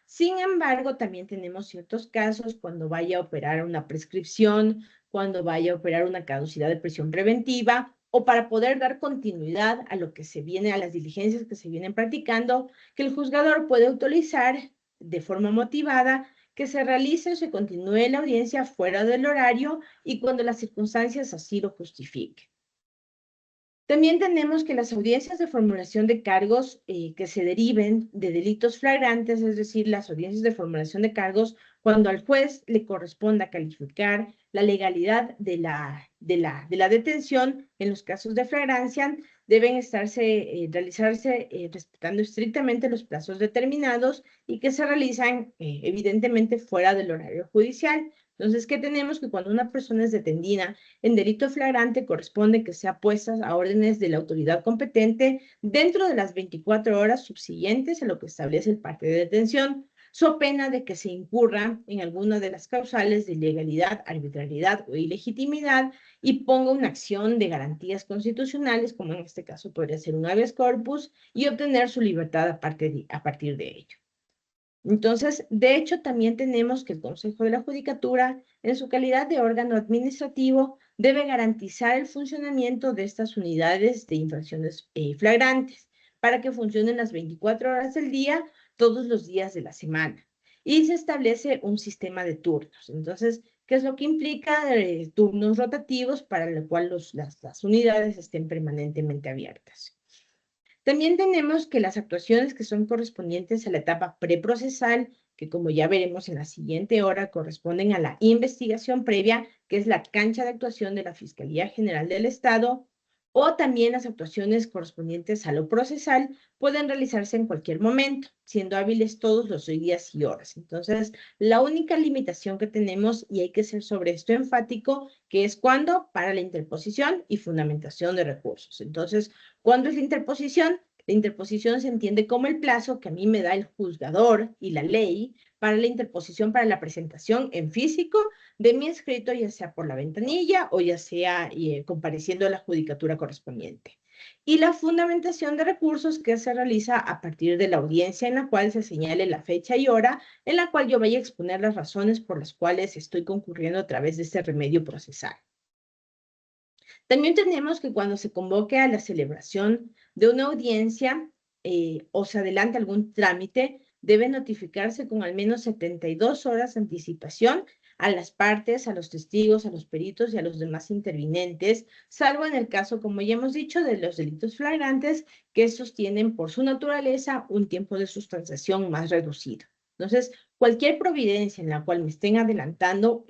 Speaker 1: Sin embargo, también tenemos ciertos casos cuando vaya a operar una prescripción, cuando vaya a operar una caducidad de prisión preventiva, o para poder dar continuidad a lo que se viene, a las diligencias que se vienen practicando, que el juzgador puede autorizar de forma motivada que se realice o se continúe la audiencia fuera del horario y cuando las circunstancias así lo justifiquen. También tenemos que las audiencias de formulación de cargos que se deriven de delitos flagrantes, es decir, las audiencias de formulación de cargos, cuando al juez le corresponda calificar la legalidad de la detención en los casos de flagrancia, deben realizarse respetando estrictamente los plazos determinados y que se realizan evidentemente fuera del horario judicial. Entonces, ¿qué tenemos? Que cuando una persona es detenida en delito flagrante, corresponde que sea puesta a órdenes de la autoridad competente dentro de las 24 horas subsiguientes a lo que establece el parte de detención, so pena de que se incurra en alguna de las causales de ilegalidad, arbitrariedad o ilegitimidad y ponga una acción de garantías constitucionales, como en este caso podría ser un habeas corpus, y obtener su libertad a partir de ello. Entonces, de hecho, también tenemos que el Consejo de la Judicatura, en su calidad de órgano administrativo, debe garantizar el funcionamiento de estas unidades de infracciones flagrantes para que funcionen las 24 horas del día, todos los días de la semana. Y se establece un sistema de turnos. Entonces, ¿qué es lo que implica? Turnos rotativos para lo cual las unidades estén permanentemente abiertas. También tenemos que las actuaciones que son correspondientes a la etapa preprocesal, que como ya veremos en la siguiente hora, corresponden a la investigación previa, que es la cancha de actuación de la Fiscalía General del Estado, o también las actuaciones correspondientes a lo procesal pueden realizarse en cualquier momento, siendo hábiles todos los días y horas. Entonces, la única limitación que tenemos, y hay que ser sobre esto enfático, que es cuando para la interposición y fundamentación de recursos. Entonces, ¿cuándo es la interposición? La interposición se entiende como el plazo que a mí me da el juzgador y la ley para la interposición para la presentación en físico de mi escrito, ya sea por la ventanilla o ya sea compareciendo a la judicatura correspondiente. Y la fundamentación de recursos que se realiza a partir de la audiencia en la cual se señale la fecha y hora en la cual yo vaya a exponer las razones por las cuales estoy concurriendo a través de este remedio procesal. También tenemos que cuando se convoque a la celebración de una audiencia o se adelante algún trámite, debe notificarse con al menos 72 horas de anticipación a las partes, a los testigos, a los peritos y a los demás intervinientes, salvo en el caso, como ya hemos dicho, de los delitos flagrantes, que estos tienen por su naturaleza un tiempo de sustanciación más reducido. Entonces, cualquier providencia en la cual me estén adelantando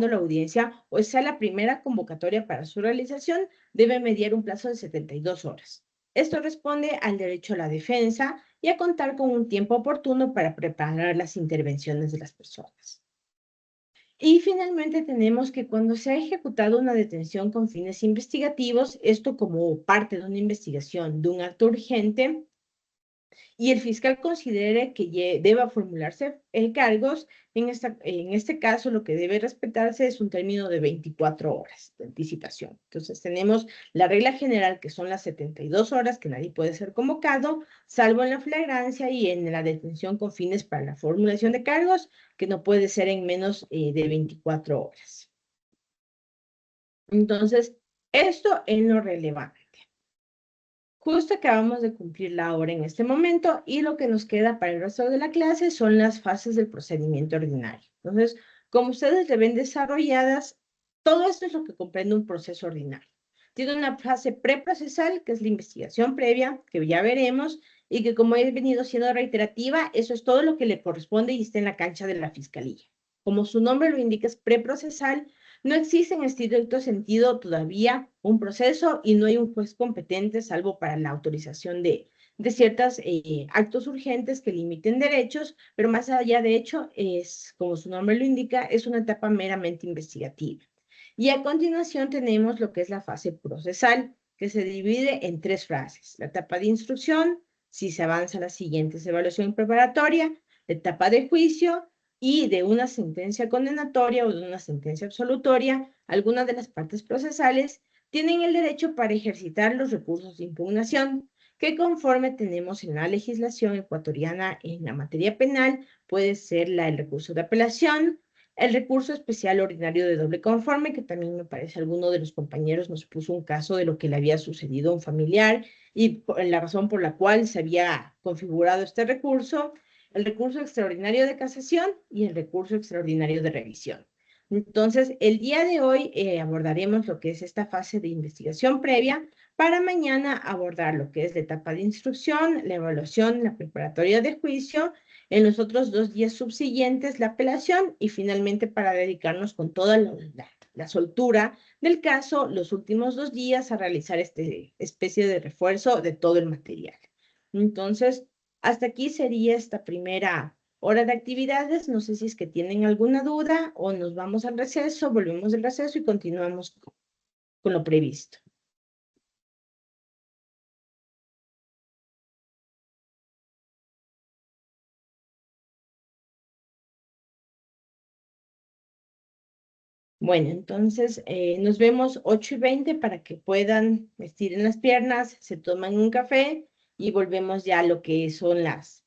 Speaker 1: la audiencia o sea la primera convocatoria para su realización, debe mediar un plazo de 72 horas. Esto responde al derecho a la defensa y a contar con un tiempo oportuno para preparar las intervenciones de las personas. Y finalmente tenemos que cuando se ha ejecutado una detención con fines investigativos, esto como parte de una investigación de un acto urgente, y el fiscal considere que deba formularse cargos, en este caso lo que debe respetarse es un término de 24 horas de anticipación. Entonces tenemos la regla general que son las 72 horas que nadie puede ser convocado, salvo en la flagrancia y en la detención con fines para la formulación de cargos, que no puede ser en menos de 24 horas. Entonces, esto en lo relevante. Justo acabamos de cumplir la hora en este momento y lo que nos queda para el resto de la clase son las fases del procedimiento ordinario. Entonces, como ustedes le ven desarrolladas, todo esto es lo que comprende un proceso ordinario. Tiene una fase preprocesal, que es la investigación previa, que ya veremos, y que como he venido siendo reiterativa, eso es todo lo que le corresponde y está en la cancha de la fiscalía. Como su nombre lo indica, es preprocesal. No existe en estricto sentido todavía un proceso y no hay un juez competente, salvo para la autorización de ciertos actos urgentes que limiten derechos, pero más allá de hecho, es, como su nombre lo indica, es una etapa meramente investigativa. Y a continuación tenemos lo que es la fase procesal, que se divide en tres fases. La etapa de instrucción, si se avanza a las siguientes evaluación preparatoria, la etapa de juicio, y de una sentencia condenatoria o de una sentencia absolutoria, algunas de las partes procesales tienen el derecho para ejercitar los recursos de impugnación, que conforme tenemos en la legislación ecuatoriana en la materia penal, puede ser el recurso de apelación, el recurso especial ordinario de doble conforme, que también me parece alguno de los compañeros nos puso un caso de lo que le había sucedido a un familiar y la razón por la cual se había configurado este recurso, el recurso extraordinario de casación y el recurso extraordinario de revisión. Entonces, el día de hoy abordaremos lo que es esta fase de investigación previa, para mañana abordar lo que es la etapa de instrucción, la evaluación, la preparatoria de juicio, en los otros 2 días subsiguientes la apelación y finalmente para dedicarnos con toda la soltura del caso los últimos 2 días a realizar esta especie de refuerzo de todo el material. Entonces, hasta aquí sería esta primera hora de actividades. No sé si es que tienen alguna duda o nos vamos al receso, volvemos del receso y continuamos con lo previsto. Bueno, entonces nos vemos 8:20 para que puedan estirar las piernas, se toman un café y volvemos ya a lo que son las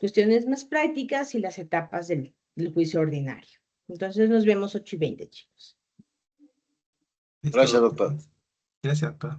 Speaker 1: cuestiones más prácticas y las etapas del juicio ordinario. Entonces nos vemos 8:20, chicos.
Speaker 5: Gracias, doctor. Gracias, doctor.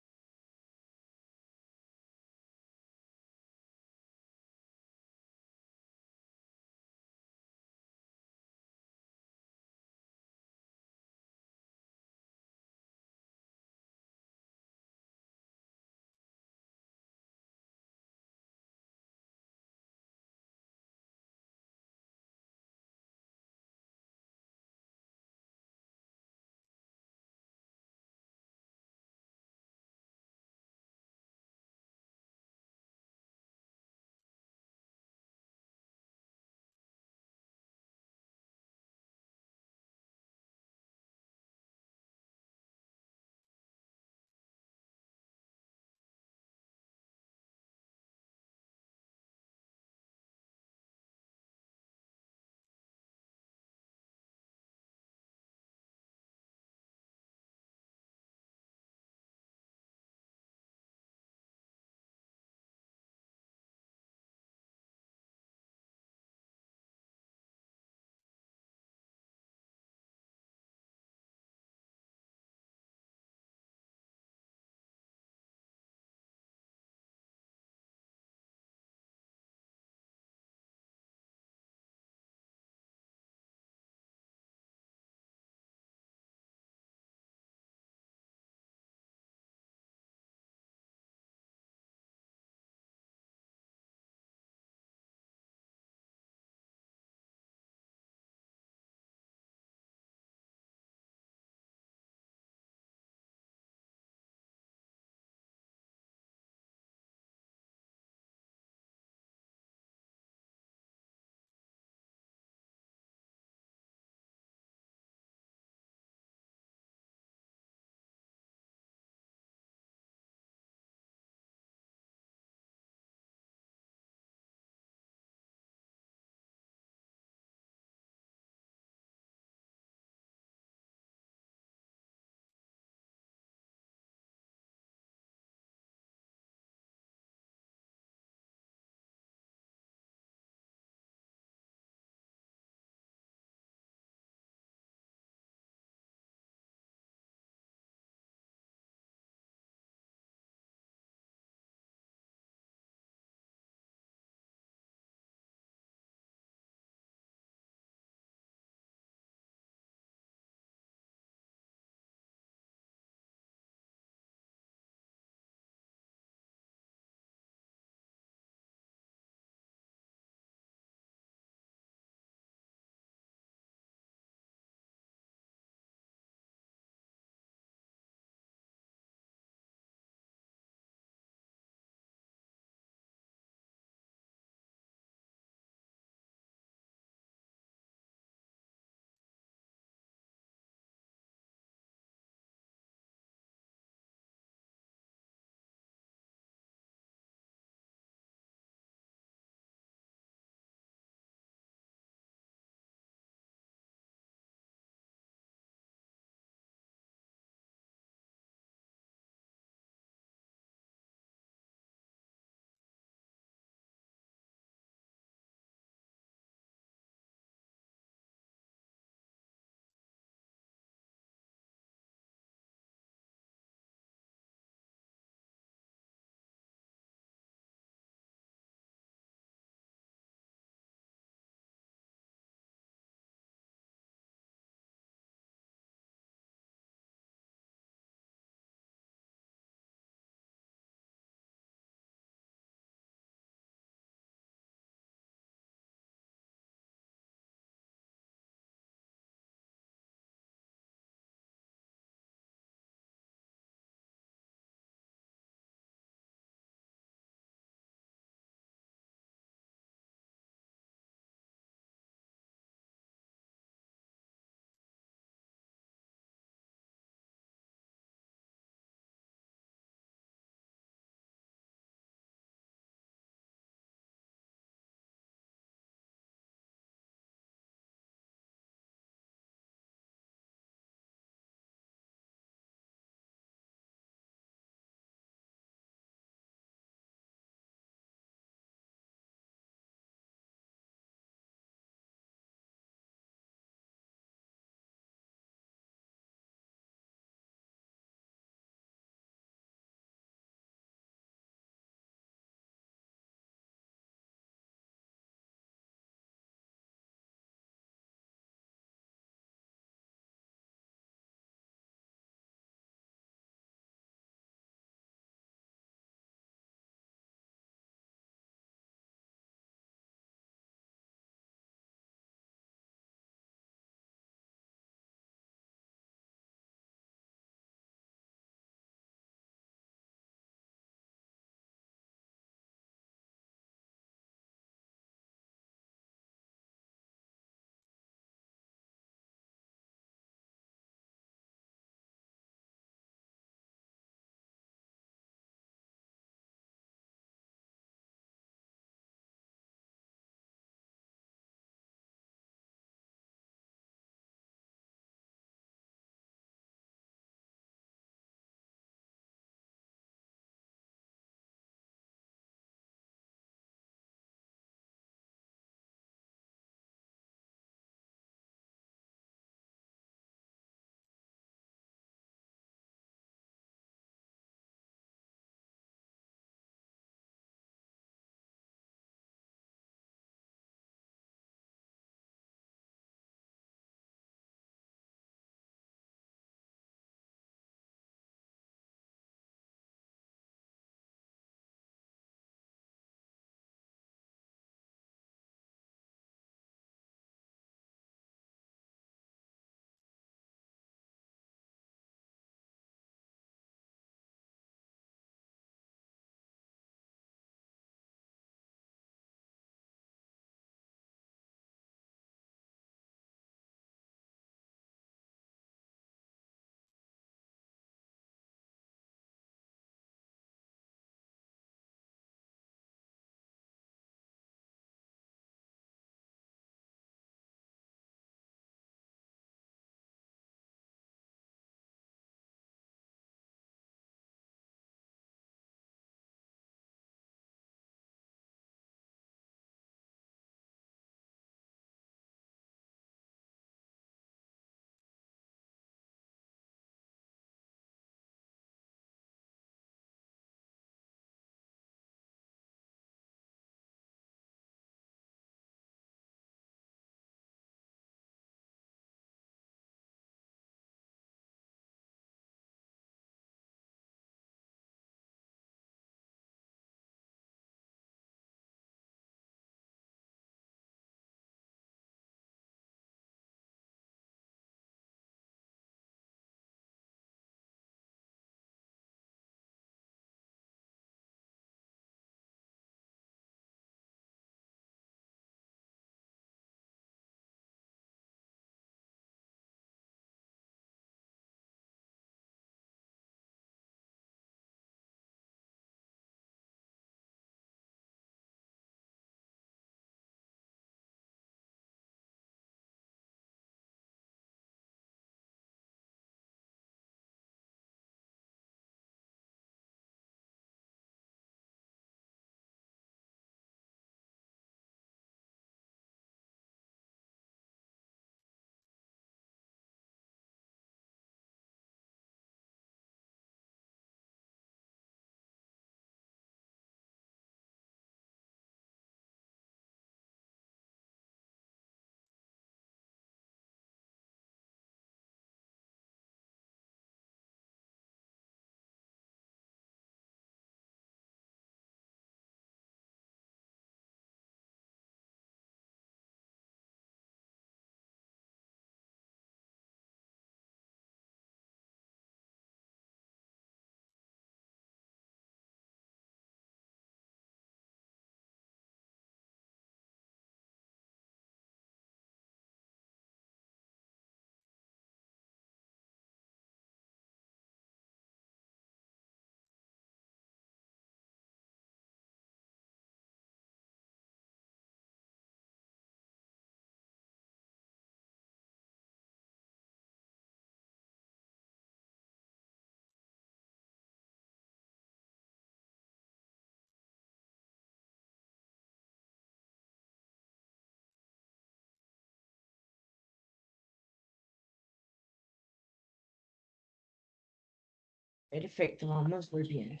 Speaker 1: Perfecto, vamos muy bien.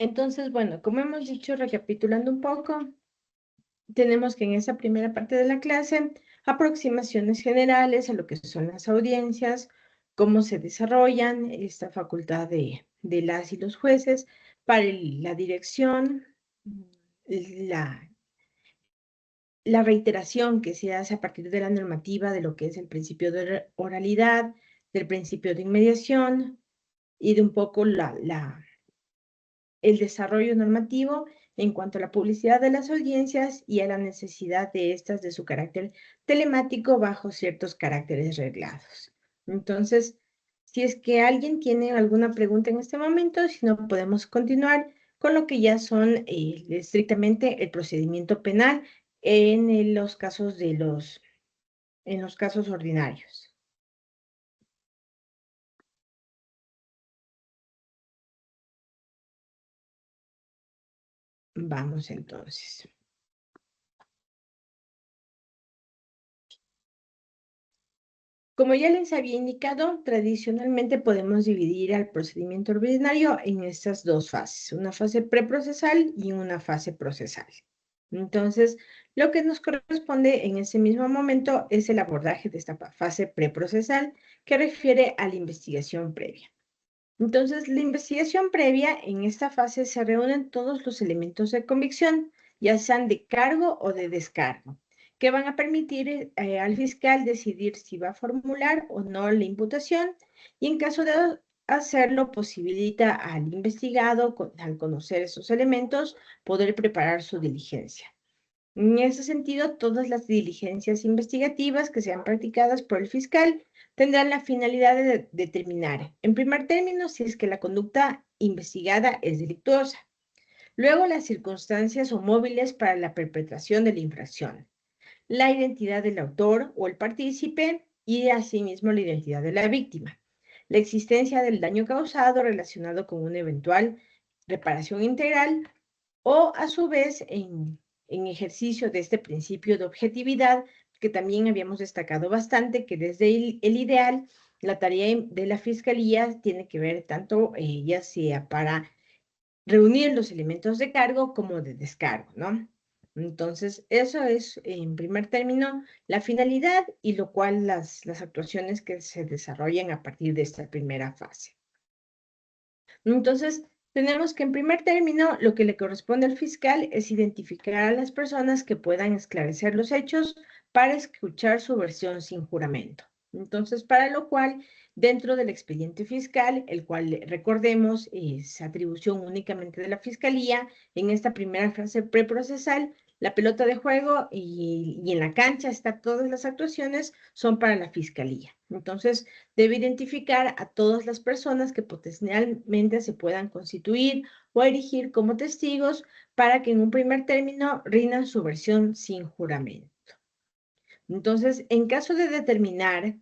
Speaker 1: Entonces, bueno, como hemos dicho, recapitulando un poco, tenemos que en esa primera parte de la clase, aproximaciones generales a lo que son las audiencias, cómo se desarrollan esta facultad de las y los jueces para la dirección, la reiteración que se hace a partir de la normativa de lo que es el principio de oralidad, del principio de inmediación y de un poco el desarrollo normativo en cuanto a la publicidad de las audiencias y a la necesidad de estas de su carácter telemático bajo ciertos caracteres reglados. Entonces, si es que alguien tiene alguna pregunta en este momento, si no, podemos continuar con lo que ya son estrictamente el procedimiento penal en los casos en los casos ordinarios. Vamos entonces. Como ya les había indicado, tradicionalmente podemos dividir al procedimiento ordinario en estas dos fases, una fase preprocesal y una fase procesal. Entonces, lo que nos corresponde en ese mismo momento es el abordaje de esta fase preprocesal que refiere a la investigación previa. Entonces, la investigación previa, en esta fase se reúnen todos los elementos de convicción, ya sean de cargo o de descargo, que van a permitir al fiscal decidir si va a formular o no la imputación y en caso de hacerlo, posibilita al investigado, al conocer esos elementos, poder preparar su diligencia. En ese sentido, todas las diligencias investigativas que sean practicadas por el fiscal tendrán la finalidad de determinar, en primer término, si es que la conducta investigada es delictuosa. Luego, las circunstancias o móviles para la perpetración de la infracción, la identidad del autor o el partícipe y asimismo la identidad de la víctima, la existencia del daño causado relacionado con una eventual reparación integral o a su vez en ejercicio de este principio de objetividad que también habíamos destacado bastante, que desde el ideal la tarea de la fiscalía tiene que ver tanto ya sea para reunir los elementos de cargo como de descargo, ¿no? Entonces, eso es, en primer término, la finalidad y lo cual las actuaciones que se desarrollan a partir de esta primera fase. Entonces, tenemos que en primer término, lo que le corresponde al fiscal es identificar a las personas que puedan esclarecer los hechos para escuchar su versión sin juramento. Entonces, para lo cual, dentro del expediente fiscal, el cual recordemos es atribución únicamente de la fiscalía, en esta primera fase preprocesal, la pelota de juego y en la cancha están todas las actuaciones, son para la fiscalía. Entonces, debe identificar a todas las personas que potencialmente se puedan constituir o erigir como testigos para que en un primer término rindan su versión sin juramento. Entonces, en caso de determinar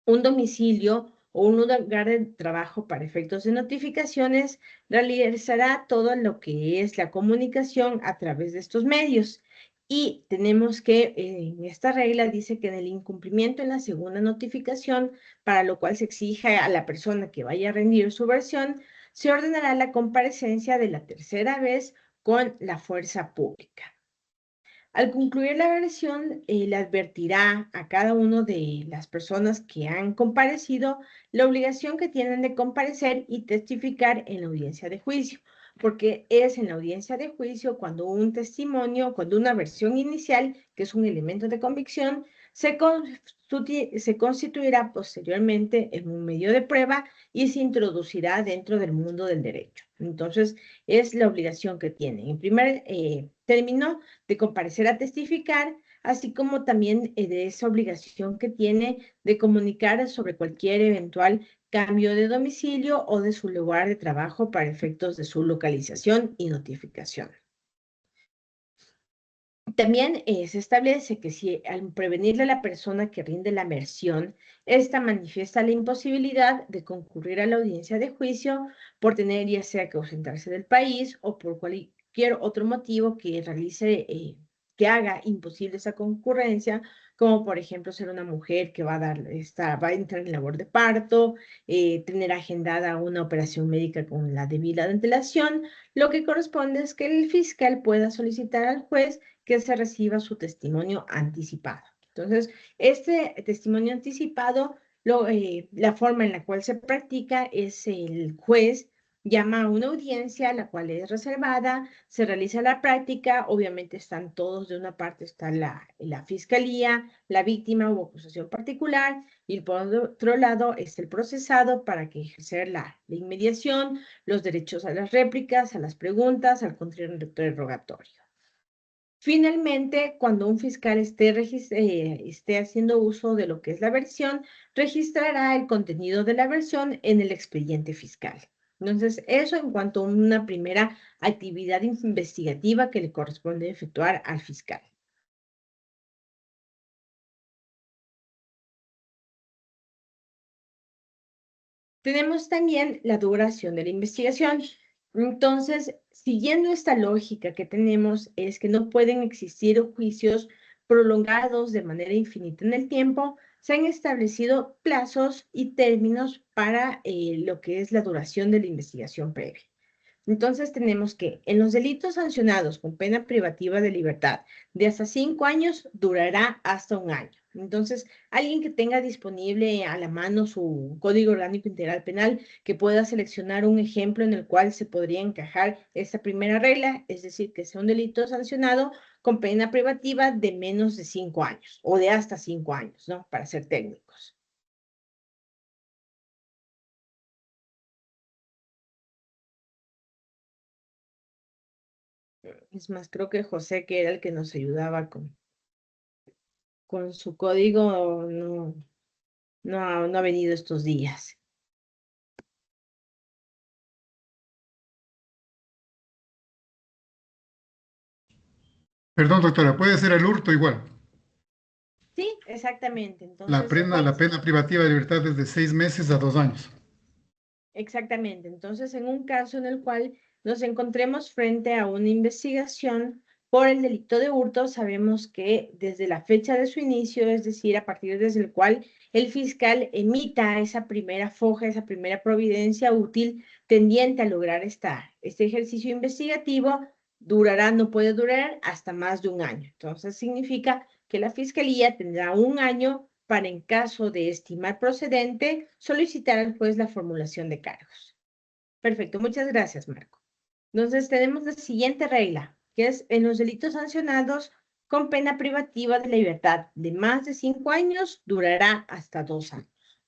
Speaker 1: un domicilio o un lugar de trabajo para efectos de notificaciones, realizará todo lo que es la comunicación a través de estos medios. Y tenemos que, en esta regla dice que en el incumplimiento en la segunda notificación, para lo cual se exige a la persona que vaya a rendir su versión, se ordenará la comparecencia de la tercera vez con la fuerza pública. Al concluir la versión, le advertirá a cada una de las personas que han comparecido la obligación que tienen de comparecer y testificar en la audiencia de juicio, porque es en la audiencia de juicio cuando un testimonio, cuando una versión inicial, que es un elemento de convicción, se constituirá posteriormente en un medio de prueba y se introducirá dentro del mundo del derecho. Entonces, es la obligación que tienen. En primer término, de comparecer a testificar, así como también de esa obligación que tiene de comunicar sobre cualquier eventual cambio de domicilio o de su lugar de trabajo para efectos de su localización y notificación. También se establece que si al prevenirle a la persona que rinde la versión, esta manifiesta la imposibilidad de concurrir a la audiencia de juicio por tener ya sea que ausentarse del país o por cualquier otro motivo que realice, que haga imposible esa concurrencia, como por ejemplo ser una mujer que va a entrar en labor de parto, tener agendada una operación médica con la debida antelación. Lo que corresponde es que el fiscal pueda solicitar al juez que se reciba su testimonio anticipado. Entonces, este testimonio anticipado, la forma en la cual se practica es el juez llama a una audiencia, la cual es reservada, se realiza la práctica, obviamente están todos, de una parte está la fiscalía, la víctima u acusación particular, y por otro lado está el procesado para que ejercer la inmediación, los derechos a las réplicas, a las preguntas, al contrarrogatorio. Finalmente, cuando un fiscal esté haciendo uso de lo que es la versión, registrará el contenido de la versión en el expediente fiscal. Entonces, eso en cuanto a una primera actividad investigativa que le corresponde efectuar al fiscal. Tenemos también la duración de la investigación. Entonces, siguiendo esta lógica que tenemos, es que no pueden existir juicios prolongados de manera infinita en el tiempo. Se han establecido plazos y términos para lo que es la duración de la investigación previa. Entonces tenemos que en los delitos sancionados con pena privativa de libertad de hasta 5 años durará hasta 1 año. Entonces, alguien que tenga disponible a la mano su Código Orgánico Integral Penal, que pueda seleccionar un ejemplo en el cual se podría encajar esta primera regla, es decir, que sea un delito sancionado con pena privativa de menos de 5 años o de hasta 5 años, ¿no? Para ser técnicos. Es más, creo que José, que era el que nos ayudaba con su código, no ha venido estos días.
Speaker 4: Perdón, doctora, puede ser el hurto igual.
Speaker 1: Sí, exactamente.
Speaker 4: La
Speaker 1: Entonces,
Speaker 4: pena, la pena privativa de libertad es de 6 meses a 2 años.
Speaker 1: exactamente. Entonces, en un caso en el cual nos encontremos frente a una investigación por el delito de hurto, sabemos que desde la fecha de su inicio, es decir, a partir desde el cual el fiscal emita esa primera foja, esa primera providencia útil tendiente a lograr este ejercicio investigativo, no puede durar hasta más de 1 año. Entonces, significa que la fiscalía tendrá 1 año para, en caso de estimar procedente, solicitar al juez la formulación de cargos. Perfecto, muchas gracias, Marco. Entonces, tenemos la siguiente regla, que es en los delitos sancionados con pena privativa de la libertad de más de 5 años, durará hasta 2 años.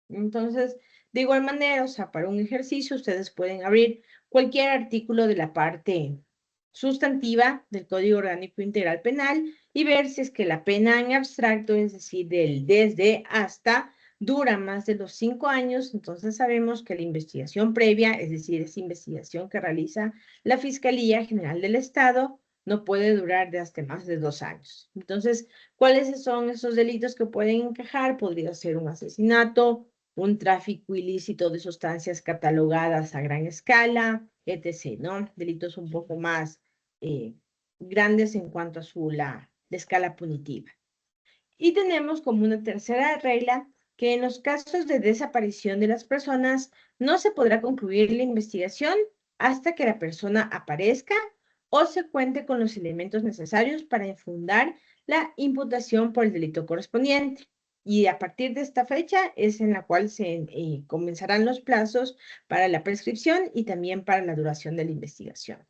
Speaker 1: Entonces, de igual manera, o sea, para un ejercicio, ustedes pueden abrir cualquier artículo de la parte sustantiva del Código Orgánico Integral Penal y ver si es que la pena en abstracto, es decir, del desde hasta, dura más de los 5 años. Entonces sabemos que la investigación previa, es decir, esa investigación que realiza la Fiscalía General del Estado, no puede durar de hasta más de 2 años. Entonces, ¿cuáles son esos delitos que pueden encajar? Podría ser un asesinato, un tráfico ilícito de sustancias catalogadas a gran escala, etc., ¿no? Delitos un poco más grandes en cuanto a la escala punitiva. Y tenemos como una tercera regla que en los casos de desaparición de las personas no se podrá concluir la investigación hasta que la persona aparezca o se cuente con los elementos necesarios para infundar la imputación por el delito correspondiente. Y a partir de esta fecha es en la cual se comenzarán los plazos para la prescripción y también para la duración de la investigación.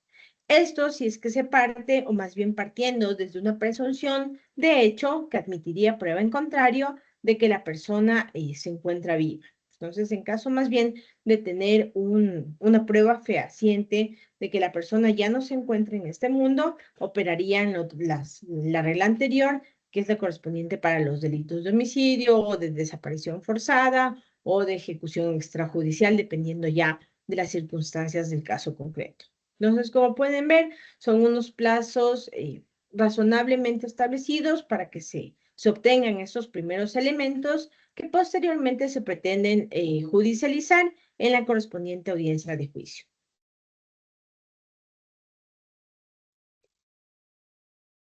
Speaker 1: Esto si es que se parte, o más bien partiendo desde una presunción de hecho que admitiría prueba en contrario de que la persona se encuentra viva. Entonces, en caso más bien de tener una prueba fehaciente de que la persona ya no se encuentra en este mundo, operarían la regla anterior, que es la correspondiente para los delitos de homicidio o de desaparición forzada o de ejecución extrajudicial, dependiendo ya de las circunstancias del caso concreto. Entonces, como pueden ver, son unos plazos razonablemente establecidos para que se obtengan esos primeros elementos que posteriormente se pretenden judicializar en la correspondiente audiencia de juicio.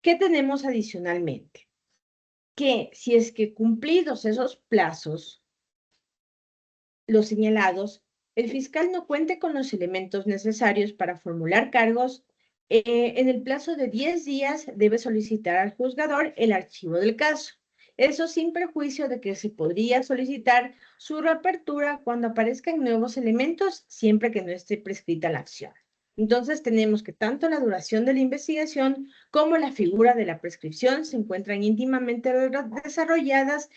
Speaker 1: ¿Qué tenemos adicionalmente? que si es que cumplidos esos plazos, los señalados, el fiscal no cuente con los elementos necesarios para formular cargos, en el plazo de 10 días debe solicitar al juzgador el archivo del caso. Eso sin perjuicio de que se podría solicitar su reapertura cuando aparezcan nuevos elementos, siempre que no esté prescrita la acción. Entonces tenemos que tanto la duración de la investigación como la figura de la prescripción se encuentran íntimamente desarrolladas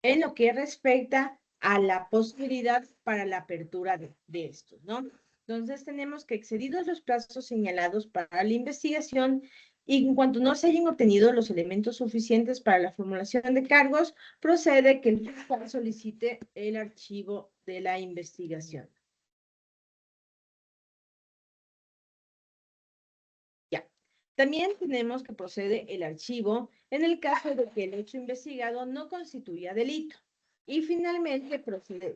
Speaker 1: en lo que respecta a la posibilidad para la apertura de estos, ¿no? Entonces tenemos que excedidos los plazos señalados para la investigación y en cuanto no se hayan obtenido los elementos suficientes para la formulación de cargos, procede que el fiscal solicite el archivo de la investigación. Ya. También tenemos que procede el archivo en el caso de que el hecho investigado no constituya delito. Y finalmente,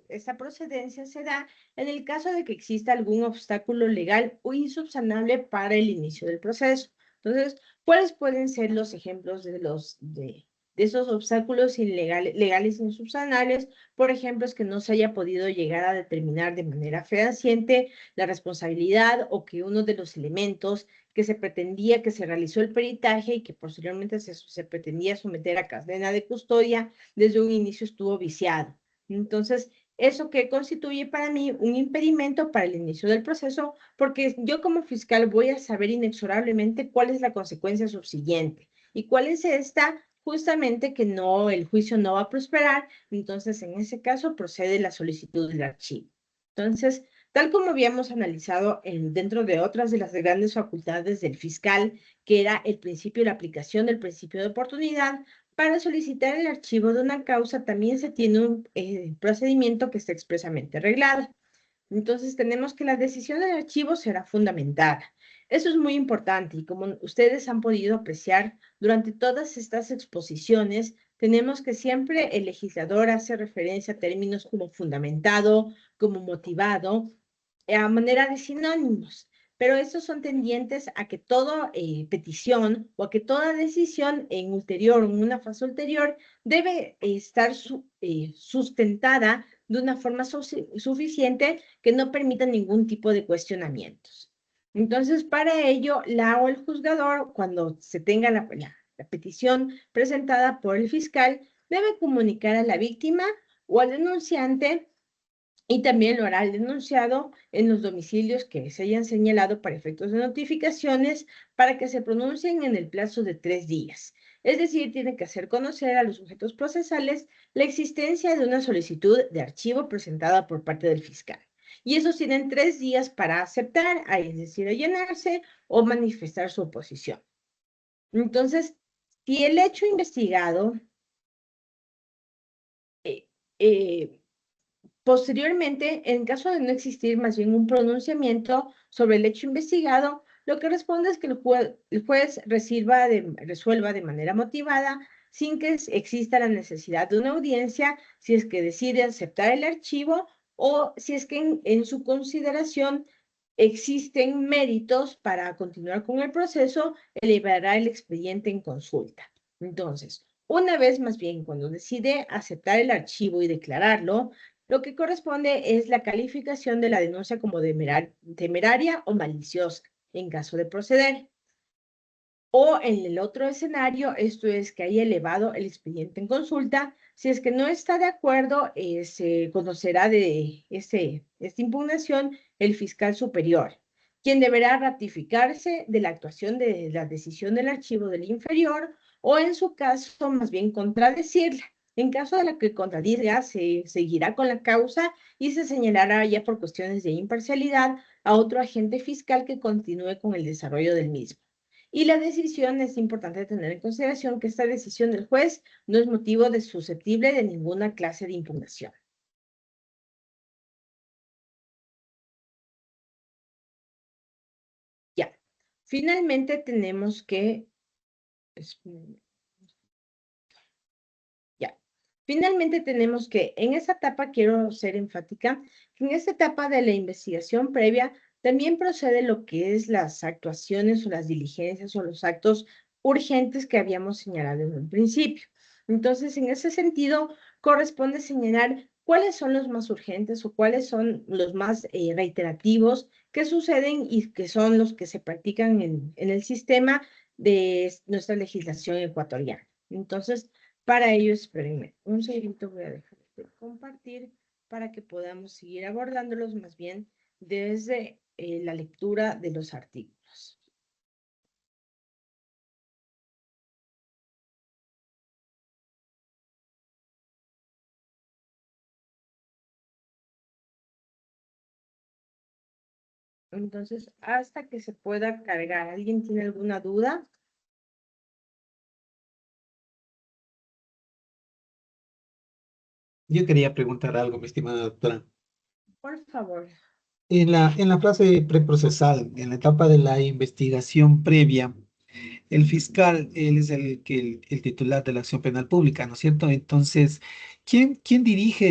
Speaker 1: esta procedencia se da en el caso de que exista algún obstáculo legal o insubsanable para el inicio del proceso. Entonces, ¿cuáles pueden ser los ejemplos de esos obstáculos legales insubsanables? Por ejemplo, es que no se haya podido llegar a determinar de manera fehaciente la responsabilidad o que uno de los elementos que se pretendía que se realizó el peritaje y que posteriormente se pretendía someter a cadena de custodia, desde un inicio estuvo viciado. Entonces, ¿eso que constituye para mí un impedimento para el inicio del proceso? Porque yo como fiscal voy a saber inexorablemente cuál es la consecuencia subsiguiente y cuál es esta, justamente que no, el juicio no va a prosperar. Entonces, en ese caso procede la solicitud del archivo. Entonces, tal como habíamos analizado dentro de otras de las grandes facultades del fiscal, que era el principio, la aplicación del principio de oportunidad, para solicitar el archivo de una causa también se tiene un procedimiento que está expresamente reglado. Entonces tenemos que la decisión del archivo será fundamentada. Eso es muy importante y como ustedes han podido apreciar durante todas estas exposiciones, tenemos que siempre el legislador hace referencia a términos como fundamentado, como motivado, a manera de sinónimos, pero estos son tendientes a que toda petición o a que toda decisión en una fase ulterior, debe estar sustentada de una forma suficiente que no permita ningún tipo de cuestionamientos. Entonces, para ello, la o el juzgador, cuando se tenga la petición presentada por el fiscal, debe comunicar a la víctima o al denunciante y también lo hará el denunciado en los domicilios que se hayan señalado para efectos de notificaciones para que se pronuncien en el plazo de 3 días. Es decir, tiene que hacer conocer a los sujetos procesales la existencia de una solicitud de archivo presentada por parte del fiscal. Y esos tienen 3 días para aceptar, es decir, allanarse o manifestar su oposición. Entonces, si el hecho investigado posteriormente, en caso de no existir más bien un pronunciamiento sobre el hecho investigado, lo que responde es que el juez resuelva de manera motivada sin que exista la necesidad de una audiencia, si es que decide aceptar el archivo o si es que en su consideración existen méritos para continuar con el proceso, elevará el expediente en consulta. Entonces, una vez más bien, cuando decide aceptar el archivo y declararlo, lo que corresponde es la calificación de la denuncia como temeraria o maliciosa, en caso de proceder. O en el otro escenario, esto es que haya elevado el expediente en consulta. Si es que no está de acuerdo, se conocerá de esta impugnación el fiscal superior, quien deberá ratificarse de la actuación de la decisión del archivo del inferior o en su caso, más bien contradecirla. En caso de la que contradiga, se seguirá con la causa y se señalará ya por cuestiones de imparcialidad a otro agente fiscal que continúe con el desarrollo del mismo. Y la decisión es importante tener en consideración que esta decisión del juez no es motivo de susceptible de ninguna clase de impugnación. Ya. Finalmente tenemos que... Ya. Finalmente tenemos que, en esta etapa quiero ser enfática, que en esta etapa de la investigación previa también procede lo que es las actuaciones o las diligencias o los actos urgentes que habíamos señalado en un principio. Entonces, en ese sentido, corresponde señalar cuáles son los más urgentes o cuáles son los más reiterativos que suceden y que son los que se practican en el sistema de nuestra legislación ecuatoriana. Entonces, para ello, espérenme un segundito, voy a dejar de compartir para que podamos seguir abordándolos más bien desde la lectura de los artículos. Entonces, hasta que se pueda cargar. ¿Alguien tiene alguna duda?
Speaker 5: Yo quería preguntar algo, mi estimada doctora.
Speaker 1: Por favor.
Speaker 5: En la fase preprocesal, en la etapa de la investigación previa, el fiscal, él es el titular de la acción penal pública, ¿no es cierto? Entonces, ¿quién dirige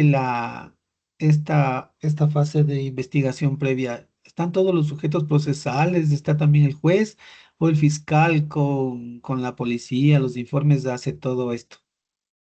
Speaker 5: esta fase de investigación previa? ¿Están todos los sujetos procesales? ¿Está también el juez o el fiscal con la policía, los informes, hace todo esto?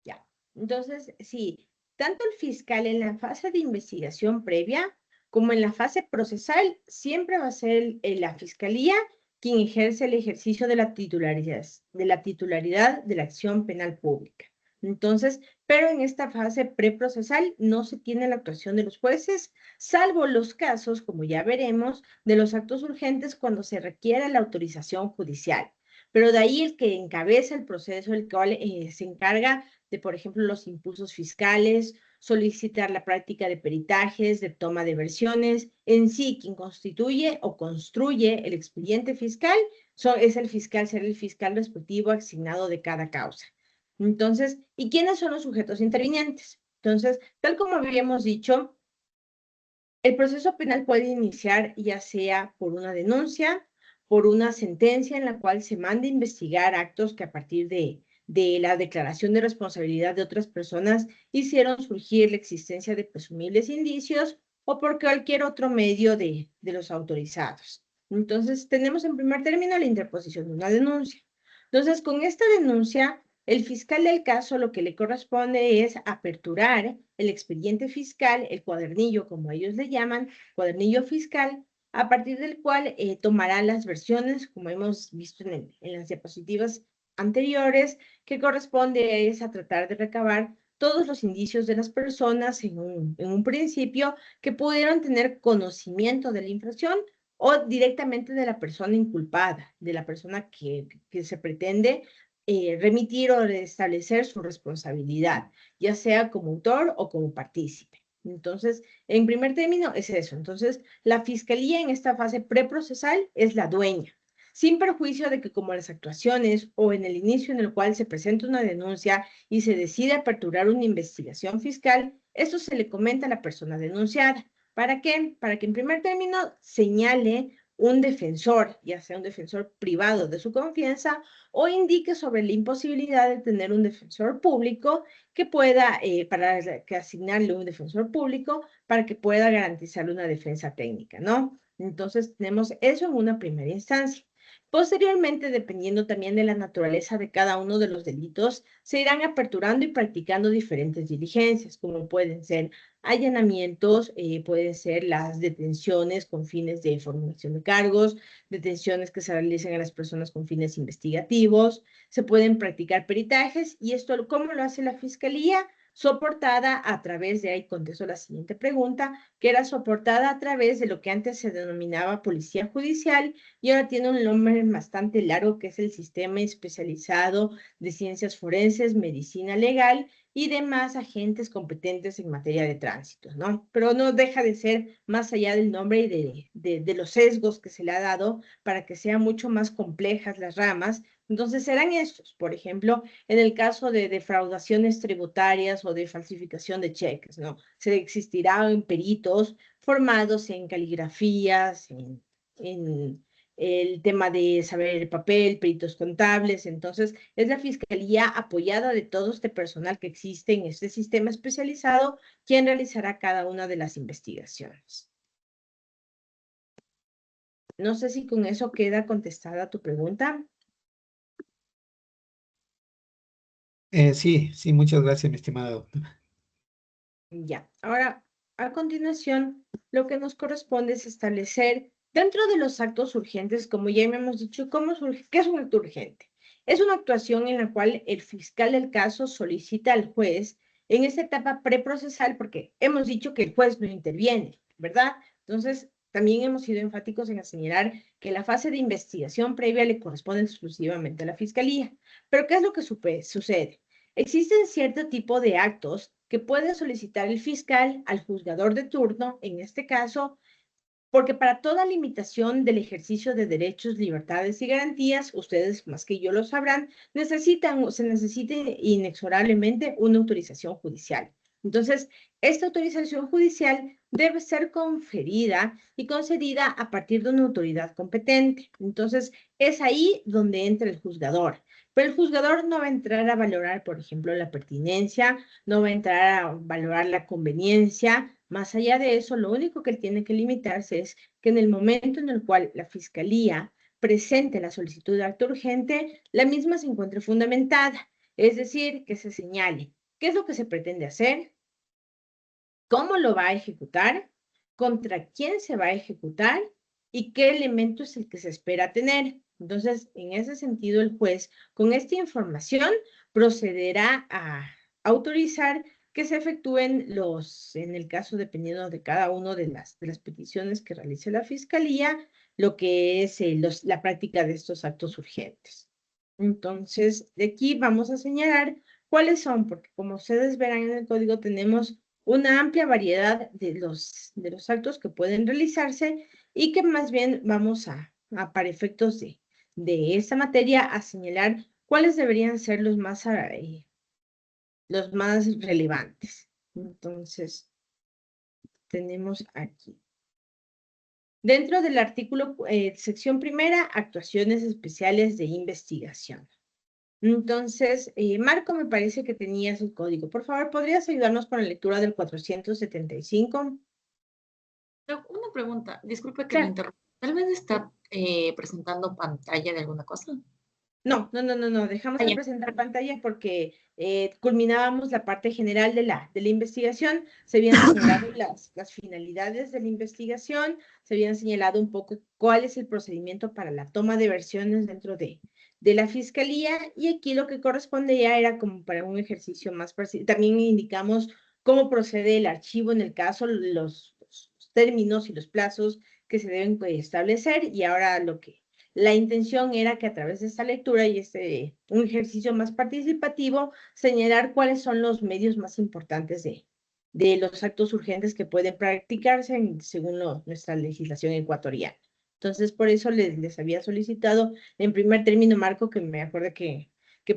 Speaker 1: Ya. Entonces, sí, tanto el fiscal en la fase de investigación previa como en la fase procesal, siempre va a ser la fiscalía quien ejerce el ejercicio de la titularidad de la acción penal pública. Entonces, pero en esta fase preprocesal no se tiene la actuación de los jueces, salvo los casos, como ya veremos, de los actos urgentes cuando se requiere la autorización judicial. Pero de ahí el que encabeza el proceso, el cual se encarga de, por ejemplo, los impulsos fiscales, solicitar la práctica de peritajes, de toma de versiones. En sí, quien constituye o construye el expediente fiscal es el fiscal, será el fiscal respectivo asignado de cada causa. Entonces, ¿y quiénes son los sujetos intervinientes? Entonces, tal como habíamos dicho, el proceso penal puede iniciar ya sea por una denuncia, por una sentencia en la cual se manda a investigar actos que a partir de la declaración de responsabilidad de otras personas hicieron surgir la existencia de presumibles indicios o por cualquier otro medio de los autorizados. Entonces, tenemos en primer término la interposición de una denuncia. Entonces, con esta denuncia, el fiscal del caso lo que le corresponde es aperturar el expediente fiscal, el cuadernillo, como ellos le llaman, cuadernillo fiscal, a partir del cual tomará las versiones, como hemos visto en las diapositivas anteriores, que corresponde es a tratar de recabar todos los indicios de las personas en un principio que pudieron tener conocimiento de la infracción o directamente de la persona inculpada, de la persona que se pretende remitir o establecer su responsabilidad, ya sea como autor o como partícipe. Entonces, en primer término es eso. Entonces, la fiscalía en esta fase preprocesal es la dueña, sin perjuicio de que como las actuaciones o en el inicio en el cual se presenta una denuncia y se decide aperturar una investigación fiscal, esto se le comenta a la persona denunciada. ¿Para qué? Para que en primer término señale un defensor, ya sea un defensor privado de su confianza, o indique sobre la imposibilidad de tener un defensor público que pueda, para que asignarle un defensor público para que pueda garantizarle una defensa técnica, ¿no? Entonces tenemos eso en una primera instancia. Posteriormente, dependiendo también de la naturaleza de cada uno de los delitos, se irán aperturando y practicando diferentes diligencias, como pueden ser allanamientos, pueden ser las detenciones con fines de formulación de cargos, detenciones que se realicen a las personas con fines investigativos, se pueden practicar peritajes y esto, ¿cómo lo hace la Fiscalía? Soportada a través de, ahí contesto la siguiente pregunta, que era soportada a través de lo que antes se denominaba Policía Judicial y ahora tiene un nombre bastante largo que es el Sistema Especializado de Ciencias Forenses, Medicina Legal y demás agentes competentes en materia de tránsito, ¿no? Pero no deja de ser más allá del nombre y de los sesgos que se le ha dado para que sean mucho más complejas las ramas. Entonces serán estos, por ejemplo, en el caso de defraudaciones tributarias o de falsificación de cheques, ¿no? Se existirán peritos formados en caligrafías, en el tema de saber el papel, peritos contables. Entonces, es la Fiscalía apoyada de todo este personal que existe en este sistema especializado quien realizará cada una de las investigaciones. No sé si con eso queda contestada tu pregunta.
Speaker 5: Sí, sí, muchas gracias, mi estimada doctora.
Speaker 1: Ya, ahora, a continuación, lo que nos corresponde es establecer dentro de los actos urgentes, como ya hemos dicho, ¿qué es un acto urgente? Es una actuación en la cual el fiscal del caso solicita al juez en esta etapa preprocesal, porque hemos dicho que el juez no interviene, ¿verdad? Entonces, también hemos sido enfáticos en señalar que la fase de investigación previa le corresponde exclusivamente a la fiscalía. Pero, ¿qué es lo que sucede? Existen cierto tipo de actos que puede solicitar el fiscal al juzgador de turno, en este caso, porque para toda limitación del ejercicio de derechos, libertades y garantías, ustedes más que yo lo sabrán, se necesita inexorablemente una autorización judicial. Entonces, esta autorización judicial debe ser conferida y concedida a partir de una autoridad competente. Entonces, es ahí donde entra el juzgador. Pero el juzgador no va a entrar a valorar, por ejemplo, la pertinencia, no va a entrar a valorar la conveniencia. Más allá de eso, lo único que él tiene que limitarse es que en el momento en el cual la fiscalía presente la solicitud de acto urgente, la misma se encuentre fundamentada, es decir, que se señale qué es lo que se pretende hacer, cómo lo va a ejecutar, contra quién se va a ejecutar y qué elemento es el que se espera tener. Entonces, en ese sentido, el juez, con esta información, procederá a autorizar que se efectúen en el caso, dependiendo de cada una de las peticiones que realice la fiscalía, lo que es la práctica de estos actos urgentes. Entonces, de aquí vamos a señalar cuáles son, porque como ustedes verán en el código, tenemos una amplia variedad de los actos que pueden realizarse y que más bien vamos para efectos de esta materia, a señalar cuáles deberían ser los más relevantes. Entonces, tenemos aquí. Dentro del artículo, sección primera, actuaciones especiales de investigación. Entonces, Marco, me parece que tenías el código. Por favor, ¿podrías ayudarnos con la lectura del 475?
Speaker 6: Una pregunta, disculpe que
Speaker 1: Claro.
Speaker 6: me interrumpa. Tal vez está presentando pantalla de alguna cosa.
Speaker 1: No, dejamos de presentar pantalla porque culminábamos la parte general de la la se habían señalado las finalidades de la investigación, se habían señalado un poco cuál es el procedimiento para la toma de versiones dentro de la fiscalía, y aquí lo que corresponde ya era como para un ejercicio más preciso. También indicamos cómo procede el archivo en el caso, los términos y los plazos que se deben establecer, y ahora la intención era que a través de esta lectura y un ejercicio más participativo, señalar cuáles son los medios más importantes de los actos urgentes que pueden practicarse según nuestra legislación ecuatoriana. Entonces, por eso les había solicitado, en primer término, Marco, que me acuerdo que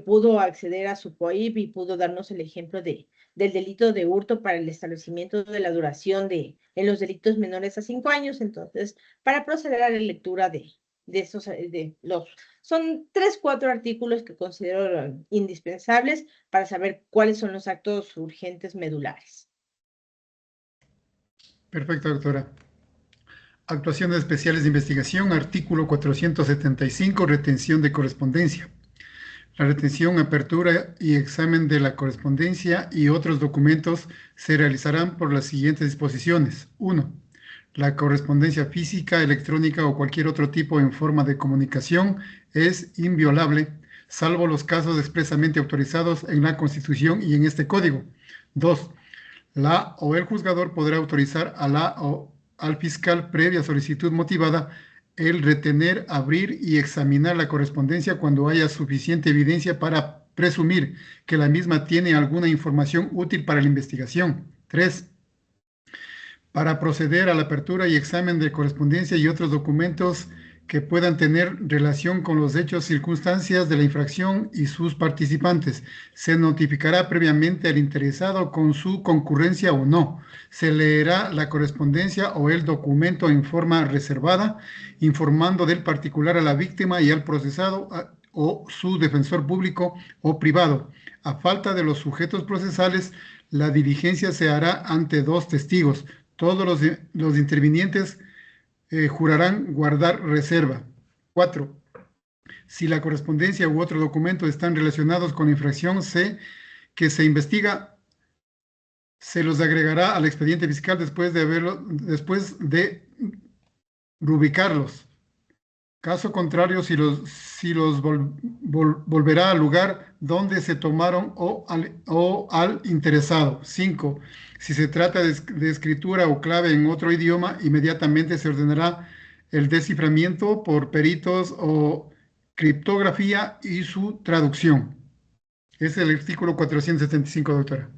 Speaker 1: pudo acceder a su COIP y pudo darnos el ejemplo del delito de hurto para el establecimiento de la duración en los delitos menores a 5 años. Entonces, para proceder a la lectura son 3, 4 artículos que considero indispensables para saber cuáles son los actos urgentes medulares.
Speaker 4: Perfecto, doctora. Actuaciones especiales de investigación, artículo 475, retención de correspondencia. La retención, apertura y examen de la correspondencia y otros documentos se realizarán por las siguientes disposiciones. 1. La correspondencia física, electrónica o cualquier otro tipo en forma de comunicación es inviolable, salvo los casos expresamente autorizados en la Constitución y en este Código. 2. La o el juzgador podrá autorizar a la o al fiscal, previa solicitud motivada, el retener, abrir y examinar la correspondencia cuando haya suficiente evidencia para presumir que la misma tiene alguna información útil para la investigación. 3. Para proceder a la apertura y examen de correspondencia y otros documentos que puedan tener relación con los hechos, circunstancias de la infracción y sus participantes. Se notificará previamente al interesado con su concurrencia o no. Se leerá la correspondencia o el documento en forma reservada, informando del particular a la víctima y al procesado o su defensor público o privado. A falta de los sujetos procesales, la diligencia se hará ante 2 testigos. Todos los intervinientes jurarán guardar reserva. 4. Si la correspondencia u otro documento están relacionados con la infracción que se investiga, se los agregará al expediente fiscal después de rubricarlos. Caso contrario, si los volverá al lugar donde se tomaron o al interesado. 5. Si se trata de escritura o clave en otro idioma, inmediatamente se ordenará el desciframiento por peritos o criptografía y su traducción. Es el artículo 475, doctora.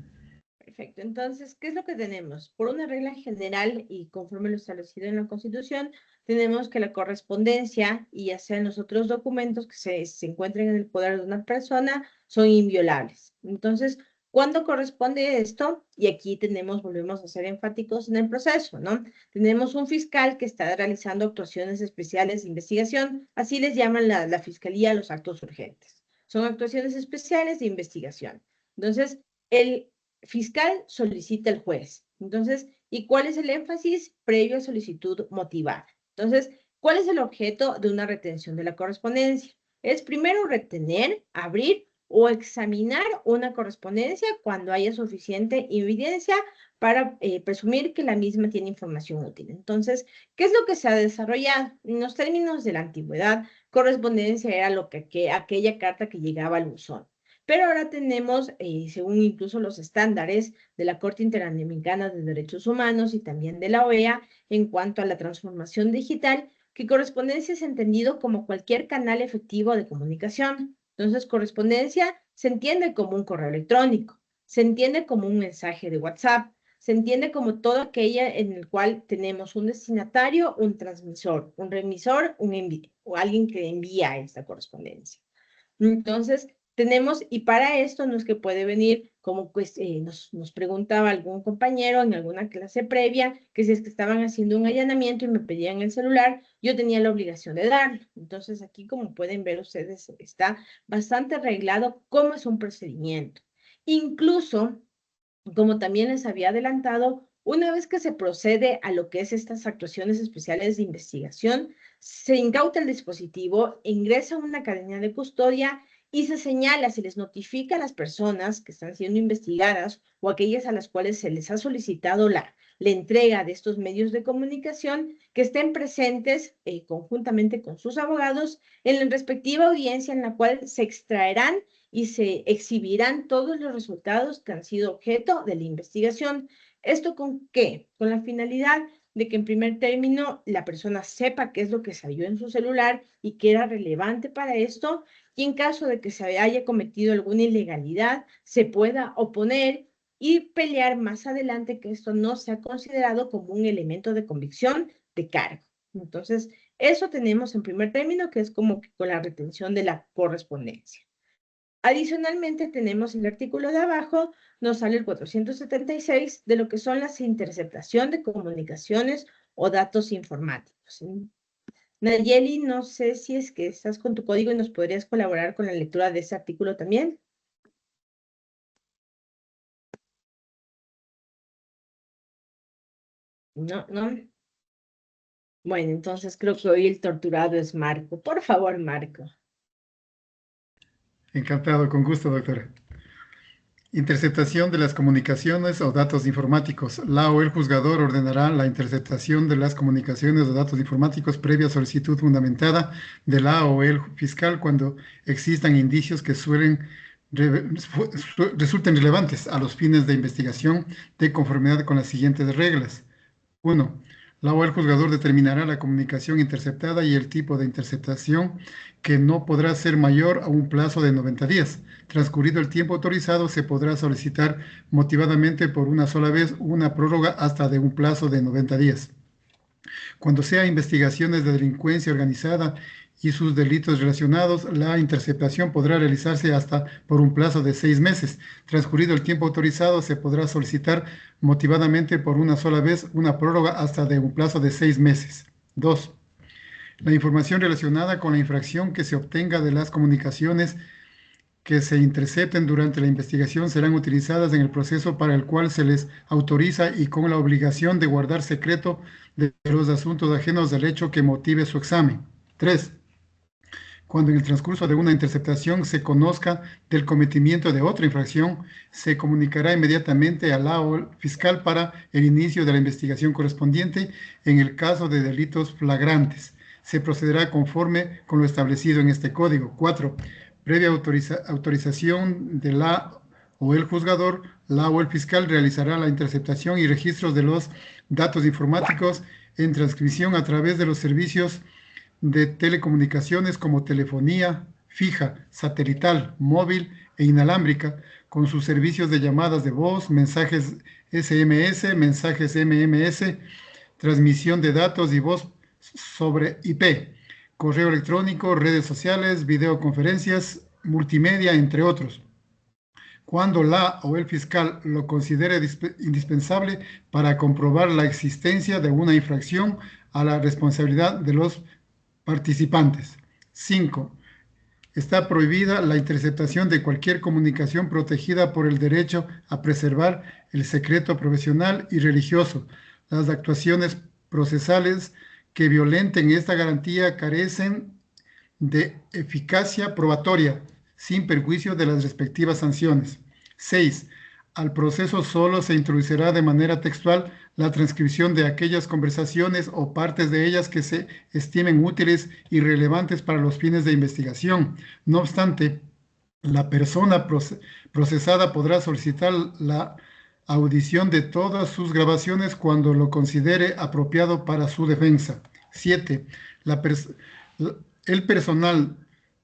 Speaker 1: Perfecto. Entonces, ¿qué es lo que tenemos? Por una regla general y conforme lo establecido en la Constitución, tenemos que la correspondencia y ya sean los otros documentos que se encuentren en el poder de una persona son inviolables. Entonces, ¿cuándo corresponde esto? Y aquí volvemos a ser enfáticos en el proceso, ¿no? Tenemos un fiscal que está realizando actuaciones especiales de investigación, así les llaman la fiscalía a los actos urgentes. Son actuaciones especiales de investigación. Entonces, el fiscal solicita al juez. Entonces, ¿y cuál es el énfasis? Previo a solicitud motivada. Entonces, ¿cuál es el objeto de una retención de la correspondencia? Es primero retener, abrir o examinar una correspondencia cuando haya suficiente evidencia para presumir que la misma tiene información útil. Entonces, ¿qué es lo que se ha desarrollado? En los términos de la antigüedad, correspondencia era aquella carta que llegaba al buzón. Pero ahora tenemos, según incluso los estándares de la Corte Interamericana de Derechos Humanos y también de la OEA, en cuanto a la transformación digital, que correspondencia es entendido como cualquier canal efectivo de comunicación. Entonces, correspondencia se entiende como un correo electrónico, se entiende como un mensaje de WhatsApp, se entiende como todo aquella en el cual tenemos un destinatario, un transmisor, un remisor, o alguien que envía esta correspondencia. Entonces, y para esto no es que puede venir, como pues, nos preguntaba algún compañero en alguna clase previa, que si es que estaban haciendo un allanamiento y me pedían el celular, yo tenía la obligación de darlo. Entonces, aquí, como pueden ver ustedes, está bastante arreglado cómo es un procedimiento. Incluso, como también les había adelantado, una vez que se procede a lo que es estas actuaciones especiales de investigación, se incauta el dispositivo, ingresa a una cadena de custodia y se señala, se les notifica a las personas que están siendo investigadas o aquellas a las cuales se les ha solicitado la entrega de estos medios de comunicación, que estén presentes conjuntamente con sus abogados en la respectiva audiencia en la cual se extraerán y se exhibirán todos los resultados que han sido objeto de la investigación. ¿Esto con qué? Con la finalidad de que en primer término la persona sepa qué es lo que salió en su celular y que era relevante para esto, y en caso de que se haya cometido alguna ilegalidad, se pueda oponer y pelear más adelante que esto no sea considerado como un elemento de convicción de cargo. Entonces, eso tenemos en primer término, que es como que con la retención de la correspondencia. Adicionalmente, tenemos el artículo de abajo, nos sale el 476 de lo que son las interceptación de comunicaciones o datos informáticos. Nayeli, no sé si es que estás con tu código y nos podrías colaborar con la lectura de ese artículo también. No, no. Bueno, entonces creo que hoy el torturado es Marco. Por favor, Marco.
Speaker 4: Encantado, con gusto, doctora. Interceptación de las comunicaciones o datos informáticos. La o el juzgador ordenará la interceptación de las comunicaciones o datos informáticos previa solicitud fundamentada de la o el fiscal cuando existan indicios que resulten relevantes a los fines de investigación de conformidad con las siguientes reglas. 1. La o el juzgador determinará la comunicación interceptada y el tipo de interceptación, que no podrá ser mayor a un plazo de 90 días. Transcurrido el tiempo autorizado, se podrá solicitar motivadamente por una sola vez una prórroga hasta de un plazo de 90 días. Cuando sea investigaciones de delincuencia organizada y sus delitos relacionados, la interceptación podrá realizarse hasta por un plazo de 6 meses. Transcurrido el tiempo autorizado, se podrá solicitar motivadamente por una sola vez una prórroga hasta de un plazo de 6 meses. 2. La información relacionada con la infracción que se obtenga de las comunicaciones que se intercepten durante la investigación serán utilizadas en el proceso para el cual se les autoriza y con la obligación de guardar secreto de los asuntos ajenos al hecho que motive su examen. 3. Cuando en el transcurso de una interceptación se conozca del cometimiento de otra infracción, se comunicará inmediatamente al fiscal para el inicio de la investigación correspondiente en el caso de delitos flagrantes. Se procederá conforme con lo establecido en este código. 4. Previa autorización de la o el juzgador, la o el fiscal realizará la interceptación y registros de los datos informáticos en transcripción a través de los servicios de telecomunicaciones como telefonía fija, satelital, móvil e inalámbrica, con sus servicios de llamadas de voz, mensajes SMS, mensajes MMS, transmisión de datos y voz sobre IP, correo electrónico, redes sociales, videoconferencias, multimedia, entre otros, cuando la o el fiscal lo considere indispensable para comprobar la existencia de una infracción a la responsabilidad de los participantes. 5. Está prohibida la interceptación de cualquier comunicación protegida por el derecho a preservar el secreto profesional y religioso. Las actuaciones procesales que violenten esta garantía carecen de eficacia probatoria, sin perjuicio de las respectivas sanciones. 6. Al proceso solo se introducirá de manera textual la transcripción de aquellas conversaciones o partes de ellas que se estimen útiles y relevantes para los fines de investigación. No obstante, la persona procesada podrá solicitar la audición de todas sus grabaciones cuando lo considere apropiado para su defensa. 7. El personal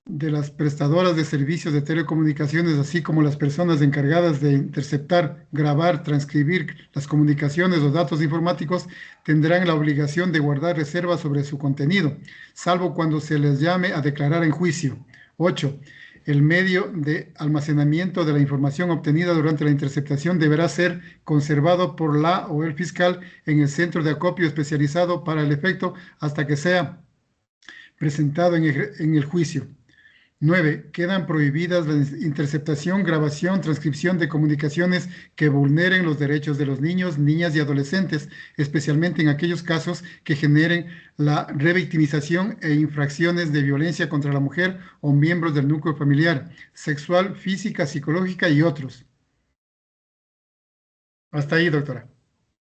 Speaker 4: de las prestadoras de servicios de telecomunicaciones, así como las personas encargadas de interceptar, grabar, transcribir las comunicaciones o datos informáticos, tendrán la obligación de guardar reservas sobre su contenido, salvo cuando se les llame a declarar en juicio. 8. El medio de almacenamiento de la información obtenida durante la interceptación deberá ser conservado por la o el fiscal en el centro de acopio especializado para el efecto hasta que sea presentado en el juicio. 9. Quedan prohibidas la interceptación, grabación, transcripción de comunicaciones que vulneren los derechos de los niños, niñas y adolescentes, especialmente en aquellos casos que generen la revictimización e infracciones de violencia contra la mujer o miembros del núcleo familiar, sexual, física, psicológica y otros. Hasta ahí, doctora.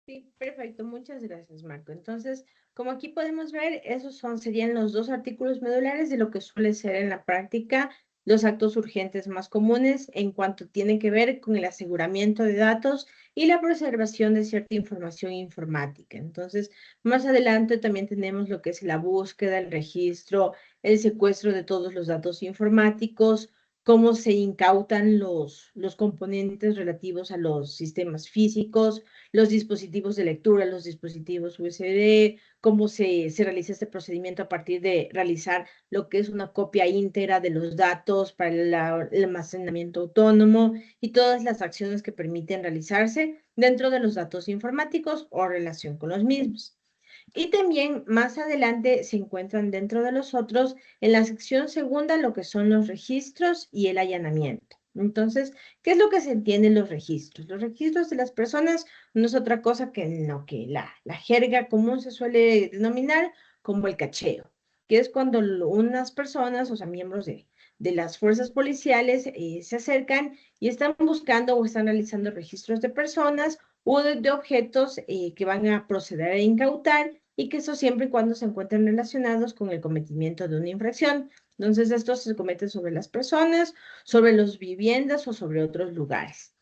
Speaker 1: Sí, perfecto. Muchas gracias, Marco. Entonces, como aquí podemos ver, esos serían los dos artículos medulares de lo que suele ser en la práctica los actos urgentes más comunes en cuanto tiene que ver con el aseguramiento de datos y la preservación de cierta información informática. Entonces, más adelante también tenemos lo que es la búsqueda, el registro, el secuestro de todos los datos informáticos, cómo se incautan los componentes relativos a los sistemas físicos, los dispositivos de lectura, los dispositivos USB, cómo se realiza este procedimiento a partir de realizar lo que es una copia íntegra de los datos para el almacenamiento autónomo y todas las acciones que permiten realizarse dentro de los datos informáticos o relación con los mismos. Y también más adelante se encuentran dentro de los otros, en la sección segunda, lo que son los registros y el allanamiento. Entonces, ¿qué es lo que se entiende en los registros? Los registros de las personas no es otra cosa que lo que la jerga común se suele denominar como el cacheo, que es cuando unas personas, o sea, miembros de las fuerzas policiales, se acercan y están buscando o están realizando registros de personas o de objetos que van a proceder a incautar y que eso siempre y cuando se encuentren relacionados con el cometimiento de una infracción. Entonces, esto se comete sobre las personas, sobre las viviendas o sobre otros lugares.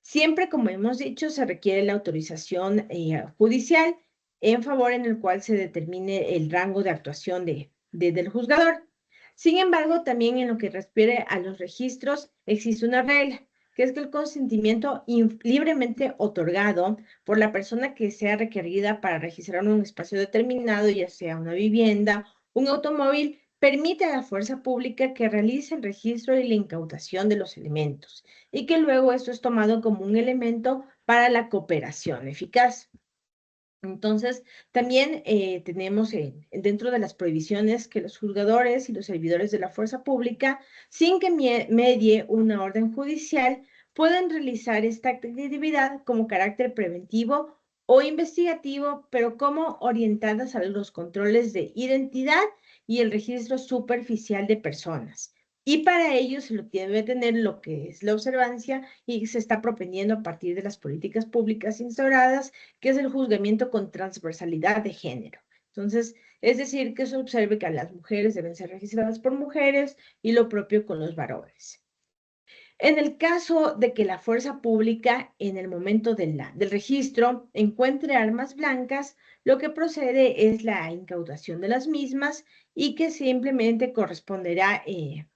Speaker 1: Siempre, como hemos dicho, se requiere la autorización judicial en favor en el cual se determine el rango de actuación del juzgador. Sin embargo, también en lo que refiere a los registros, existe una regla, que es que el consentimiento libremente otorgado por la persona que sea requerida para registrar un espacio determinado, ya sea una vivienda, un automóvil, permite a la fuerza pública que realice el registro y la incautación de los elementos y que luego esto es tomado como un elemento para la cooperación eficaz. Entonces, también tenemos dentro de las prohibiciones que los juzgadores y los servidores de la fuerza pública, sin que medie una orden judicial, pueden realizar esta actividad como carácter preventivo o investigativo, pero como orientadas a los controles de identidad y el registro superficial de personas. Y para ello se lo debe tener lo que es la observancia y se está propendiendo a partir de las políticas públicas instauradas, que es el juzgamiento con transversalidad de género. Entonces, es decir, que se observe que las mujeres deben ser registradas por mujeres y lo propio con los varones. En el caso de que la fuerza pública, en el momento del registro, encuentre armas blancas, lo que procede es la incautación de las mismas y que simplemente corresponderá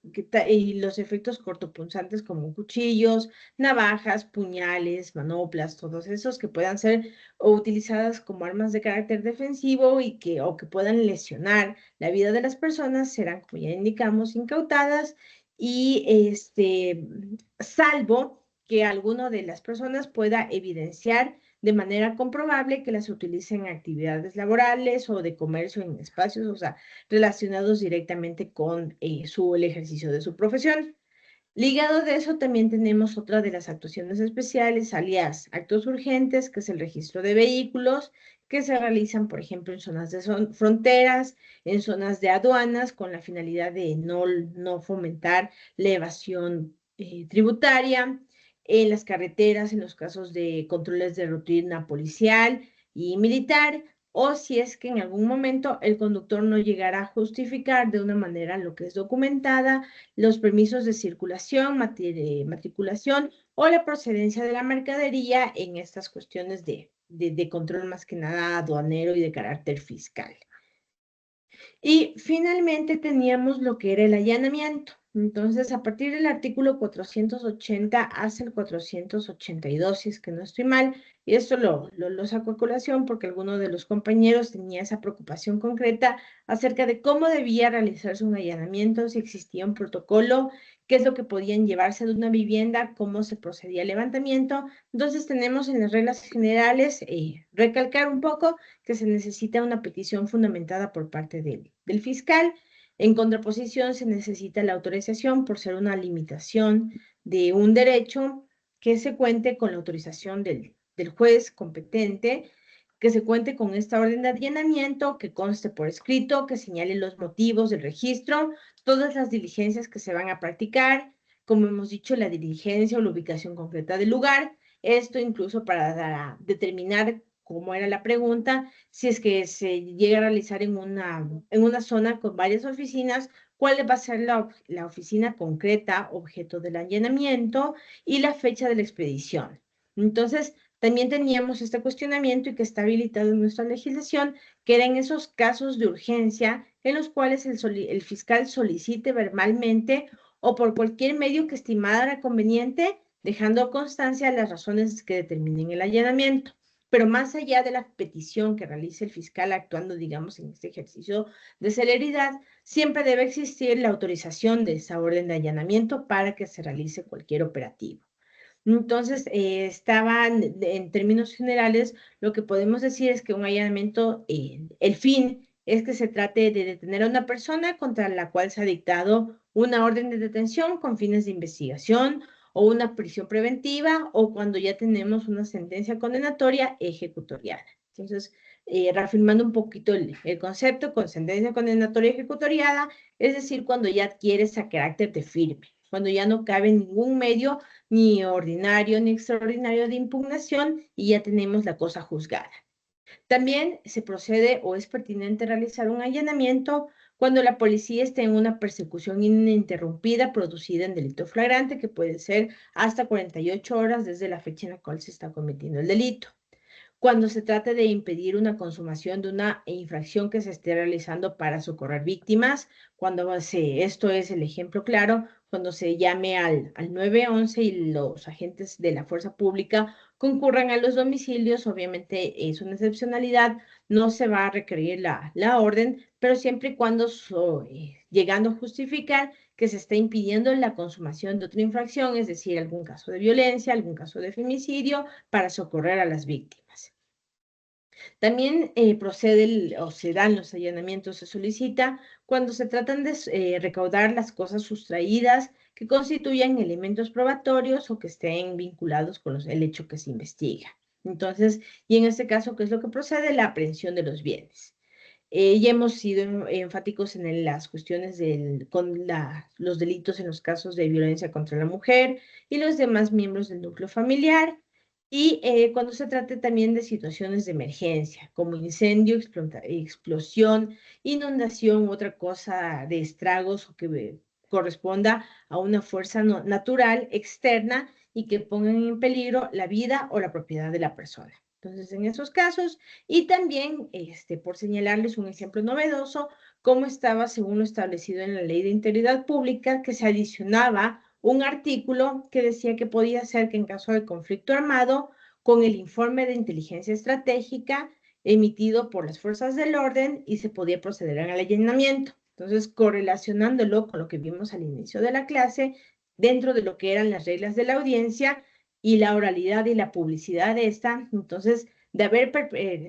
Speaker 1: los efectos cortopunzantes como cuchillos, navajas, puñales, manoplas, todos esos que puedan ser utilizadas como armas de carácter defensivo o que puedan lesionar la vida de las personas, serán, como ya indicamos, incautadas y salvo que alguno de las personas pueda evidenciar de manera comprobable que las utilicen en actividades laborales o de comercio en espacios, o sea, relacionados directamente con el ejercicio de su profesión. Ligado de eso también tenemos otra de las actuaciones especiales, alias actos urgentes, que es el registro de vehículos, que se realizan, por ejemplo, en zonas de fronteras, en zonas de aduanas, con la finalidad de no fomentar la evasión tributaria, en las carreteras, en los casos de controles de rutina policial y militar, o si es que en algún momento el conductor no llegara a justificar de una manera lo que es documentada los permisos de circulación, matriculación o la procedencia de la mercadería en estas cuestiones de control más que nada aduanero y de carácter fiscal. Y finalmente teníamos lo que era el allanamiento. Entonces, a partir del artículo 480 hasta el 482, si es que no estoy mal, y esto lo saco a colación porque alguno de los compañeros tenía esa preocupación concreta acerca de cómo debía realizarse un allanamiento, si existía un protocolo, qué es lo que podían llevarse de una vivienda, cómo se procedía al levantamiento. Entonces, tenemos en las reglas generales, recalcar un poco que se necesita una petición fundamentada por parte del fiscal. En contraposición, se necesita la autorización por ser una limitación de un derecho, que se cuente con la autorización del juez competente, que se cuente con esta orden de allanamiento, que conste por escrito, que señale los motivos del registro, todas las diligencias que se van a practicar, como hemos dicho, la diligencia o la ubicación concreta del lugar, esto incluso para determinar, como era la pregunta, si es que se llega a realizar en una zona con varias oficinas, cuál va a ser la oficina concreta, objeto del allanamiento y la fecha de la expedición. Entonces, también teníamos este cuestionamiento y que está habilitado en nuestra legislación, que eran esos casos de urgencia en los cuales el fiscal solicite verbalmente o por cualquier medio que estimara conveniente, dejando constancia de las razones que determinen el allanamiento. Pero más allá de la petición que realice el fiscal actuando, digamos, en este ejercicio de celeridad, siempre debe existir la autorización de esa orden de allanamiento para que se realice cualquier operativo. Entonces, estaban, en términos generales, lo que podemos decir es que un allanamiento, el fin es que se trate de detener a una persona contra la cual se ha dictado una orden de detención con fines de investigación o una prisión preventiva o cuando ya tenemos una sentencia condenatoria ejecutoriada. Entonces, reafirmando un poquito el concepto con sentencia condenatoria ejecutoriada, es decir, cuando ya adquiere ese carácter de firme, cuando ya no cabe ningún medio ni ordinario ni extraordinario de impugnación y ya tenemos la cosa juzgada. También se procede o es pertinente realizar un allanamiento cuando la policía esté en una persecución ininterrumpida producida en delito flagrante, que puede ser hasta 48 horas desde la fecha en la cual se está cometiendo el delito. Cuando se trate de impedir una consumación de una infracción que se esté realizando para socorrer víctimas, esto es el ejemplo claro, cuando se llame al 911 y los agentes de la fuerza pública concurran a los domicilios, obviamente es una excepcionalidad, no se va a requerir la orden, pero siempre y cuando llegando a justificar que se está impidiendo la consumación de otra infracción, es decir, algún caso de violencia, algún caso de femicidio, para socorrer a las víctimas. También o se dan los allanamientos, se solicita cuando se tratan de recaudar las cosas sustraídas que constituyan elementos probatorios o que estén vinculados con el hecho que se investiga. Entonces, y en este caso, ¿qué es lo que procede? La aprehensión de los bienes. Ya hemos sido enfáticos en las cuestiones con los delitos en los casos de violencia contra la mujer y los demás miembros del núcleo familiar. Y cuando se trate también de situaciones de emergencia, como incendio, explosión, inundación u otra cosa de estragos o que corresponda a una fuerza natural externa y que pongan en peligro la vida o la propiedad de la persona. Entonces, en esos casos, y también, por señalarles un ejemplo novedoso, cómo estaba, según lo establecido en la Ley de Integridad Pública, que se adicionaba un artículo que decía que podía ser que en caso de conflicto armado, con el informe de inteligencia estratégica emitido por las fuerzas del orden y se podía proceder al allanamiento. Entonces, correlacionándolo con lo que vimos al inicio de la clase, dentro de lo que eran las reglas de la audiencia y la oralidad y la publicidad de esta, entonces, de haber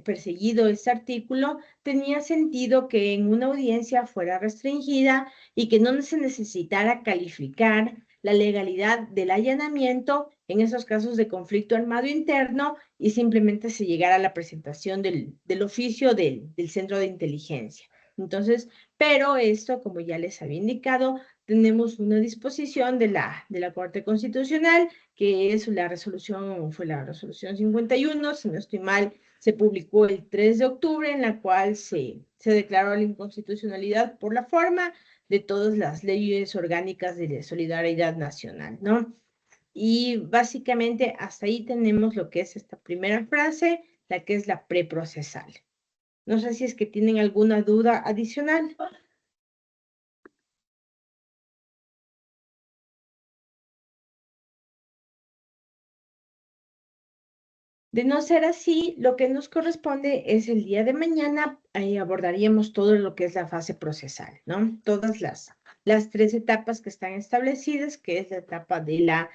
Speaker 1: perseguido este artículo, tenía sentido que en una audiencia fuera restringida y que no se necesitara calificar la legalidad del allanamiento en esos casos de conflicto armado interno y simplemente se llegara a la presentación del oficio del centro de inteligencia. Entonces, pero esto, como ya les había indicado, tenemos una disposición de la Corte Constitucional, que es fue la resolución 51, si no estoy mal, se publicó el 3 de octubre, en la cual se declaró la inconstitucionalidad por la forma de todas las leyes orgánicas de solidaridad nacional, ¿no? Y básicamente hasta ahí tenemos lo que es esta primera frase, la que es la preprocesal. No sé si es que tienen alguna duda adicional. De no ser así, lo que nos corresponde es el día de mañana, ahí abordaríamos todo lo que es la fase procesal, ¿no? Todas las 3 etapas que están establecidas, que es la etapa de la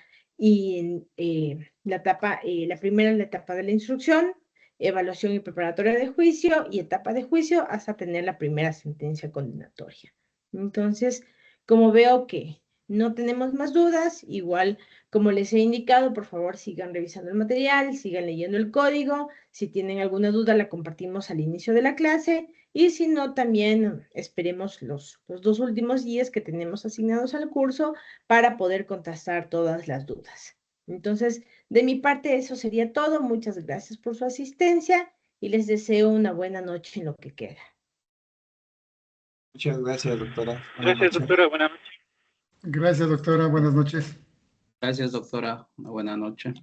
Speaker 1: primera es la etapa de la instrucción, evaluación y preparatoria de juicio, y etapa de juicio hasta tener la primera sentencia condenatoria. Entonces, como veo que no tenemos más dudas, igual como les he indicado, por favor sigan revisando el material, sigan leyendo el código. Si tienen alguna duda, la compartimos al inicio de la clase. Y si no, también esperemos los 2 últimos días que tenemos asignados al curso para poder contestar todas las dudas. Entonces, de mi parte, eso sería todo. Muchas gracias por su asistencia y les deseo una buena noche en lo que queda.
Speaker 5: Muchas gracias, doctora.
Speaker 7: Gracias, doctora. Buenas noches.
Speaker 4: Gracias, doctora. Buenas noches.
Speaker 2: Gracias, doctora. Una buena noche.